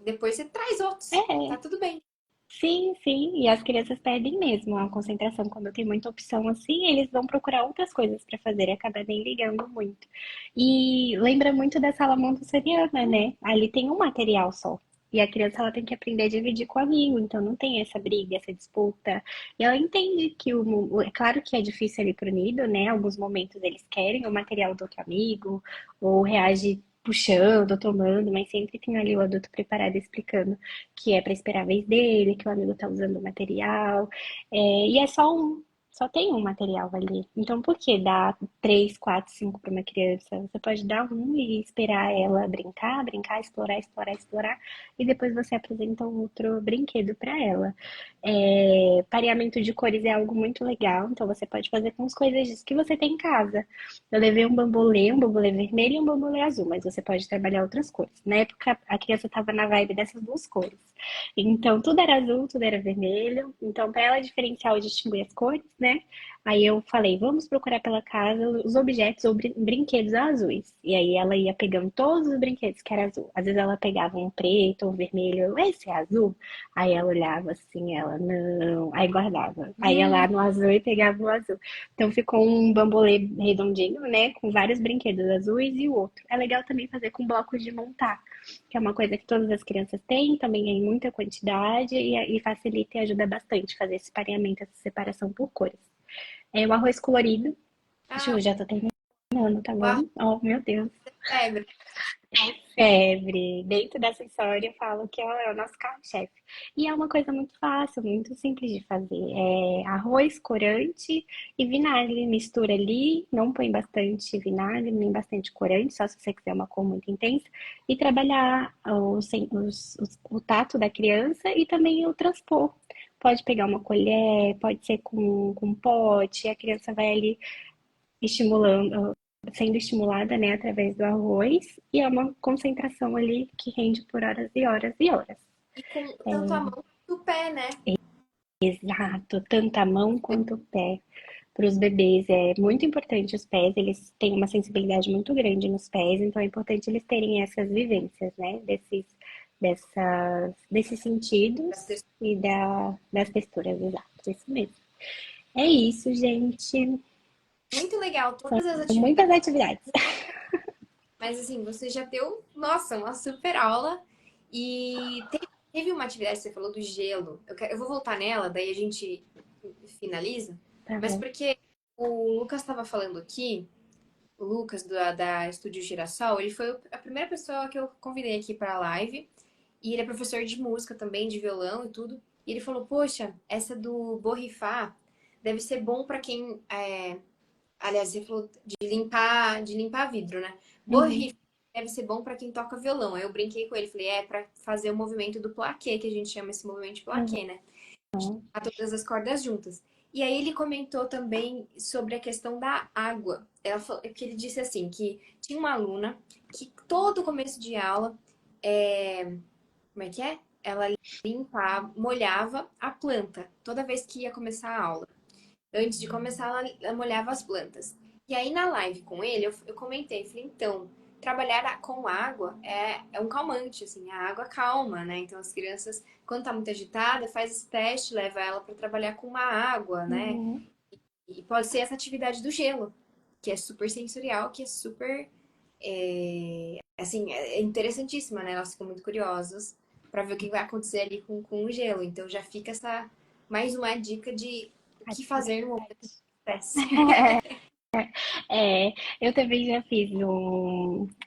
depois você traz outros. Tá É, tudo bem. sim, sim. E as crianças perdem mesmo a concentração. Quando tem muita opção assim, eles vão procurar outras coisas para fazer e acabam nem ligando muito. E lembra muito da sala montessoriana, né? Ali tem um material só. E a criança ela tem que aprender a dividir com o amigo, então não tem essa briga, essa disputa. E ela entende que é claro que é difícil ali pro nido, né? Alguns momentos eles querem o material do outro amigo, ou reage puxando, tomando, mas sempre tem ali o adulto preparado explicando que é para esperar a vez dele, que o amigo tá usando o material. E é só tem um material ali. Então, por que dar três, quatro, cinco para uma criança? Você pode dar um e esperar ela brincar, brincar, explorar, explorar, explorar, e depois você apresenta um outro brinquedo para ela. Pareamento de cores é algo muito legal, então você pode fazer com as coisas que você tem em casa. Eu levei um bambolê vermelho e um bambolê azul, mas você pode trabalhar outras cores. Na época, a criança estava na vibe dessas duas cores. Então, tudo era azul, tudo era vermelho. Então, para ela diferenciar ou distinguir as cores, né? Aí eu falei, vamos procurar pela casa os objetos ou brinquedos azuis. E aí ela ia pegando todos os brinquedos que era azul. Às vezes ela pegava um preto, um vermelho, esse é azul? Aí ela olhava assim, ela, não. Aí guardava. Aí ia lá no azul e pegava o azul. Então ficou um bambolê redondinho, né? Com vários brinquedos azuis e o outro. É legal também fazer com blocos de montar, que é uma coisa que todas as crianças têm, também em muita quantidade e facilita e ajuda bastante fazer esse pareamento, essa separação por cores. É o arroz colorido. Deixa Ah, eu já tô terminando, tá o arroz bom? Oh, meu Deus. é febre. Febre. Dentro dessa história eu falo que é o nosso carro-chefe. E é uma coisa muito fácil, muito simples de fazer. É arroz, corante e vinagre. Mistura ali, não põe bastante vinagre, nem bastante corante, só se você quiser uma cor muito intensa. E trabalhar o tato da criança e também o transpor. Pode pegar uma colher, pode ser com pote, a criança vai ali estimulando, sendo estimulada, né, através do arroz, e é uma concentração ali que rende por horas e horas e horas. E com tanto a mão quanto o pé, né? Exato, tanto a mão quanto o pé. Para os bebês é muito importante os pés, eles têm uma sensibilidade muito grande nos pés, então é importante eles terem essas vivências, né, desses sentidos e das texturas, exato, isso mesmo. É isso, gente. Muito legal, todas as atividades. Muitas atividades. Mas assim, você já deu, nossa, uma super aula. E teve uma atividade que você falou do gelo. Eu vou voltar nela, daí a gente finaliza. Tá Mas bom. porque o Lucas estava falando aqui, o Lucas da Estúdio Girassol, ele foi a primeira pessoa que eu convidei aqui para a live. E ele é professor de música também, de violão e tudo. E ele falou: Poxa, essa do borrifar deve ser bom para quem. Aliás, ele falou de limpar vidro, né? Uhum. Borrifar deve ser bom para quem toca violão. Aí eu brinquei com ele, falei: É para fazer o movimento do plaqué, que a gente chama esse movimento de plaqué, né? A todas as cordas juntas. E aí ele comentou também sobre a questão da água. Que ele disse assim, que tinha uma aluna que todo começo de aula, como é que é? Ela limpava, molhava a planta toda vez que ia começar a aula. Antes de começar, ela molhava as plantas. E aí na live com ele, eu comentei, falei, então, trabalhar com água é um calmante, assim, a água calma, né? Então as crianças, quando tá muito agitada, faz esse teste, leva ela para trabalhar com uma água, né? Uhum. E pode ser essa atividade do gelo, que é super sensorial, que é super, assim, é interessantíssima, né? Elas ficam muito curiosas para ver o que vai acontecer ali com o gelo. Então já fica essa mais uma dica de o que fazer no momento Atividade. de estresse. É, eu também já fiz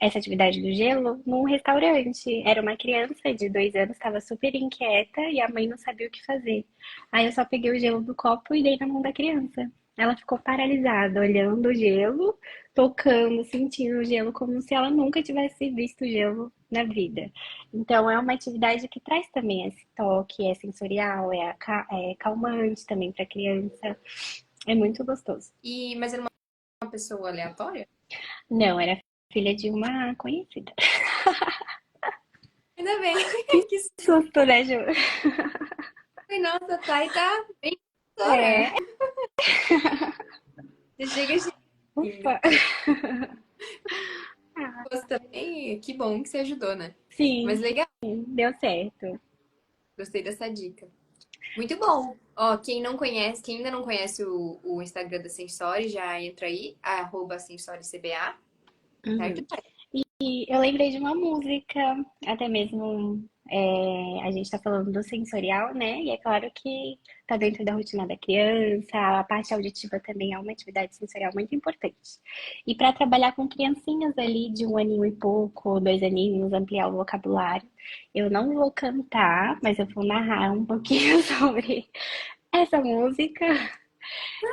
essa atividade do gelo num restaurante. Era uma criança de 2 anos, estava super inquieta e a mãe não sabia o que fazer. Aí eu só peguei o gelo do copo e dei na mão da criança. Ela ficou paralisada, olhando o gelo, tocando, sentindo o gelo, como se ela nunca tivesse visto gelo na vida. Então, é uma atividade que traz também esse toque, é sensorial, é calmante também para criança. É muito gostoso. Mas era uma pessoa aleatória? Não, era filha de uma conhecida. Ainda bem. Que Que susto, né, Ju? foi, nossa, a Thay tá bem professora. É, Você chega xingando. ufa. Ah, Você também, que bom que você ajudou, né? Mas sim, legal, deu certo. gostei dessa dica. Muito bom. Ó, quem não conhece, quem ainda não conhece o Instagram da Sensori, já entra aí, @sensoricba, certo? Uhum. E eu lembrei de uma música, até mesmo a gente está falando do sensorial, né? E é claro que está dentro da rotina da criança, a parte auditiva também é uma atividade sensorial muito importante. E para trabalhar com criancinhas ali de 1 aninho e pouco, 2 aninhos, ampliar o vocabulário, eu não vou cantar, mas eu vou narrar um pouquinho sobre essa música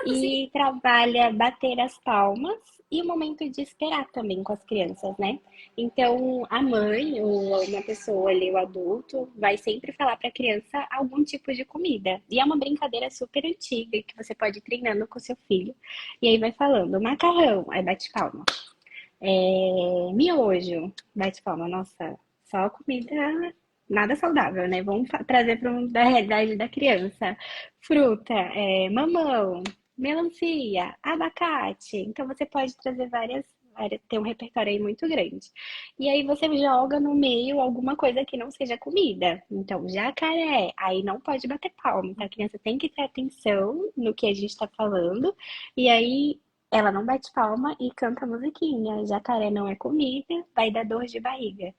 Sim. e trabalha bater as palmas e o momento de esperar também com as crianças, né? Então, a mãe ou uma pessoa ali, o adulto, vai sempre falar para a criança algum tipo de comida. E é uma brincadeira super antiga que você pode ir treinando com seu filho. E aí vai falando, macarrão, aí bate palma. Miojo, bate palma. Nossa, só comida nada saudável, né? Vamos trazer para da realidade da criança. Fruta, mamão, melancia, abacate. Então você pode trazer ter um repertório aí muito grande. E aí você joga no meio alguma coisa que não seja comida. Então, jacaré, aí não pode bater palma. Então a criança tem que ter atenção no que a gente está falando. E aí ela não bate palma e canta a musiquinha. Jacaré não é comida, vai dar dor de barriga.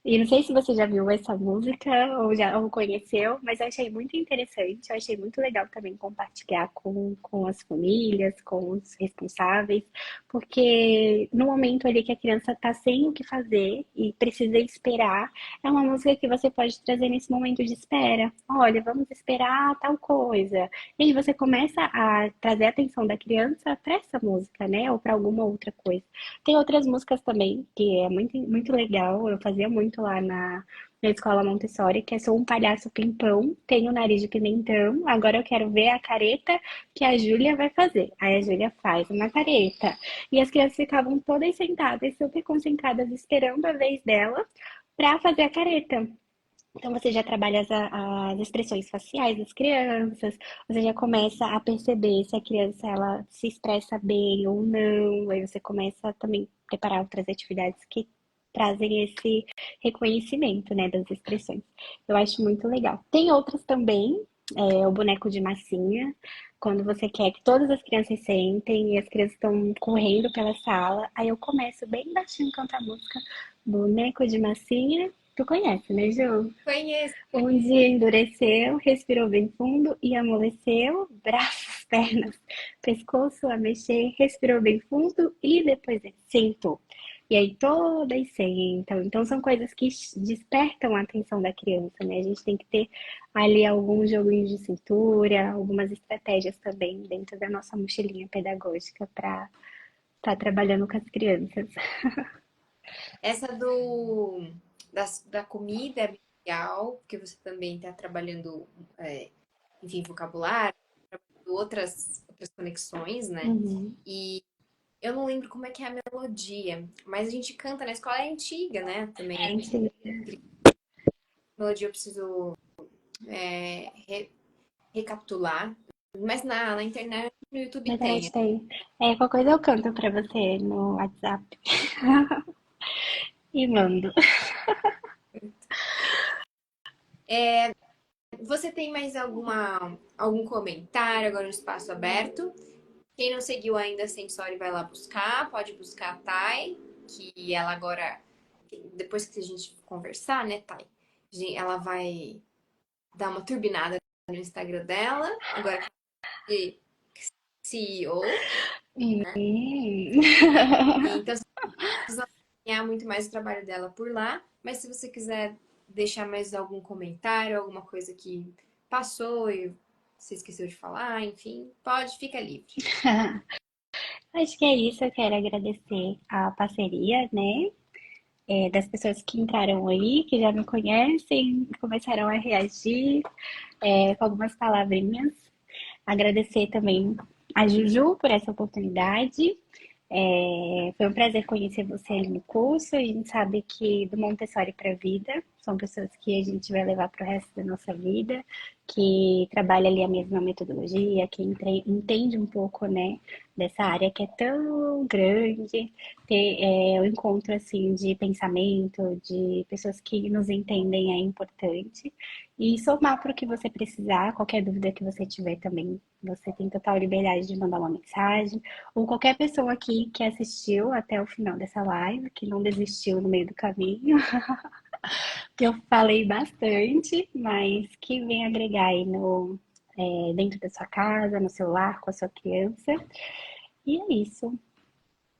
E não sei se você já viu essa música ou já ou conheceu, mas eu achei muito interessante. Eu achei muito legal também compartilhar com as famílias, com os responsáveis, porque no momento ali que a criança está sem o que fazer e precisa esperar, é uma música que você pode trazer nesse momento de espera. Olha, vamos esperar tal coisa. E aí você começa a trazer a atenção da criança para essa música, né? Ou para alguma outra coisa. Tem outras músicas também, que é muito, muito legal. Eu fazia muito lá na escola Montessori, que é Sou um palhaço pimpão, tenho nariz de pimentão, agora eu quero ver a careta que a Júlia vai fazer. Aí a Júlia faz uma careta. E as crianças ficavam todas sentadas, super concentradas, esperando a vez dela para fazer a careta. Então você já trabalha as expressões faciais das crianças, você já começa a perceber se a criança ela se expressa bem ou não, aí você começa também a preparar outras atividades que trazem esse reconhecimento, né, das expressões. Eu acho muito legal. Tem outras também, o boneco de massinha, quando você quer que todas as crianças sentem e as crianças estão correndo pela sala, aí eu começo bem baixinho a cantar a música Boneco de massinha. Tu conhece, né, Ju? Conheço. Um dia endureceu, respirou bem fundo e amoleceu, braços, pernas, pescoço a mexer, respirou bem fundo e depois sentou. E aí todas sentam. Então são coisas que despertam a atenção da criança, né? A gente tem que ter ali alguns joguinhos de cintura, algumas estratégias também dentro da nossa mochilinha pedagógica para estar trabalhando com as crianças. Essa da comida é bem legal, porque você também está trabalhando, enfim, vocabulário, outras conexões, né? Uhum. E eu não lembro como é que é a melodia, mas a gente canta na escola, é antiga, né? Também é Gente, melodia eu preciso recapitular. Mas na internet, no na YouTube internet tem. tem. Qualquer coisa eu canto pra você no WhatsApp. E mando. Você tem mais algum comentário agora no espaço aberto? Quem não seguiu ainda a Sensori vai lá buscar, pode buscar a Thay, que ela agora, depois que a gente conversar, né, Thay? Ela vai dar uma turbinada no Instagram dela, agora que ela é CEO, né? E então vocês vão acompanhar muito mais o trabalho dela por lá, mas se você quiser deixar mais algum comentário, alguma coisa que passou e você esqueceu de falar, enfim, pode, fica livre. Acho que é isso. Eu quero agradecer a parceria, né? Das pessoas que entraram aí, que já me conhecem, começaram a reagir, com algumas palavrinhas. Agradecer também a Juju por essa oportunidade. Foi um prazer conhecer você ali no curso. A gente sabe que do Montessori para a vida são pessoas que a gente vai levar para o resto da nossa vida, que trabalha ali a mesma metodologia, que entende um pouco, né, dessa área que é tão grande, ter o encontro assim de pensamento, de pessoas que nos entendem é importante. E somar para o que você precisar, qualquer dúvida que você tiver também, você tem total liberdade de mandar uma mensagem ou qualquer pessoa aqui que assistiu até o final dessa live, que não desistiu no meio do caminho, que eu falei bastante, mas que vem agregar aí dentro da sua casa, no seu lar, com a sua criança. E é isso.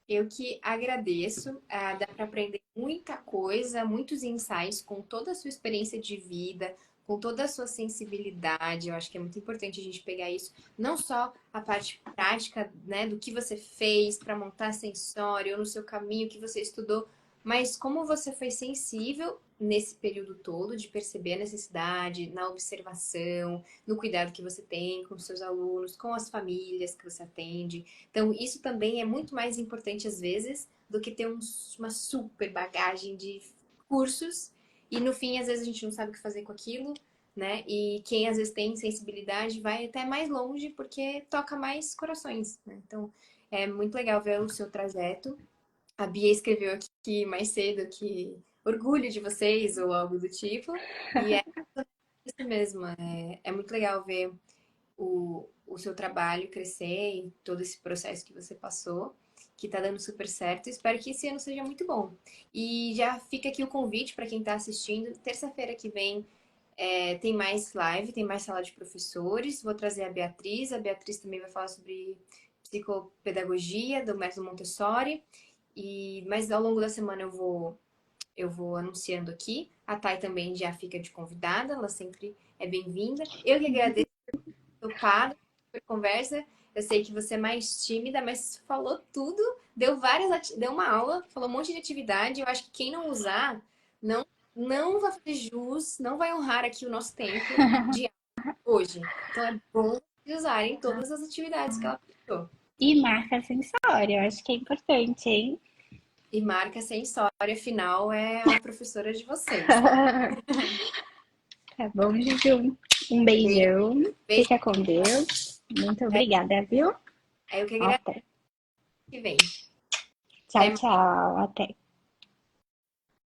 Eu que agradeço, dá para aprender muita coisa, muitos insights com toda a sua experiência de vida, com toda a sua sensibilidade. Eu acho que é muito importante a gente pegar isso, não só a parte prática, né, do que você fez para montar sensório, ou no seu caminho que você estudou, mas como você foi sensível nesse período todo de perceber a necessidade, na observação, no cuidado que você tem com os seus alunos, com as famílias que você atende. Então, isso também é muito mais importante às vezes do que ter uma super bagagem de cursos e no fim, às vezes, a gente não sabe o que fazer com aquilo, né? E quem às vezes tem sensibilidade vai até mais longe porque toca mais corações, né? Então, é muito legal ver o seu trajeto. A Bia escreveu aqui mais cedo que orgulho de vocês ou algo do tipo. E é isso mesmo. É muito legal ver o seu trabalho crescer e todo esse processo que você passou, que tá dando super certo. Espero que esse ano seja muito bom. E já fica aqui o convite para quem está assistindo. Terça-feira que vem tem mais live, tem mais sala de professores. Vou trazer a Beatriz. A Beatriz também vai falar sobre psicopedagogia do método Montessori. Mas ao longo da semana eu vou anunciando aqui. A Thay também já fica de convidada, ela sempre é bem-vinda. Eu que agradeço topado por conversa. Eu sei que você é mais tímida, mas falou tudo, deu uma aula, falou um monte de atividade. Eu acho que quem não usar, não, não vai fazer jus, não vai honrar aqui o nosso tempo de hoje. Então é bom de usarem todas as atividades que ela passou. E marca sensória, eu acho que é importante, hein? E marca sem história, afinal é a professora de vocês. Tá bom, Juju? Um Beijo, beijão. beijo. Fica com Deus. Muito obrigada, viu? É eu que agradeço Até. que vem. Tchau, Até tchau. Até.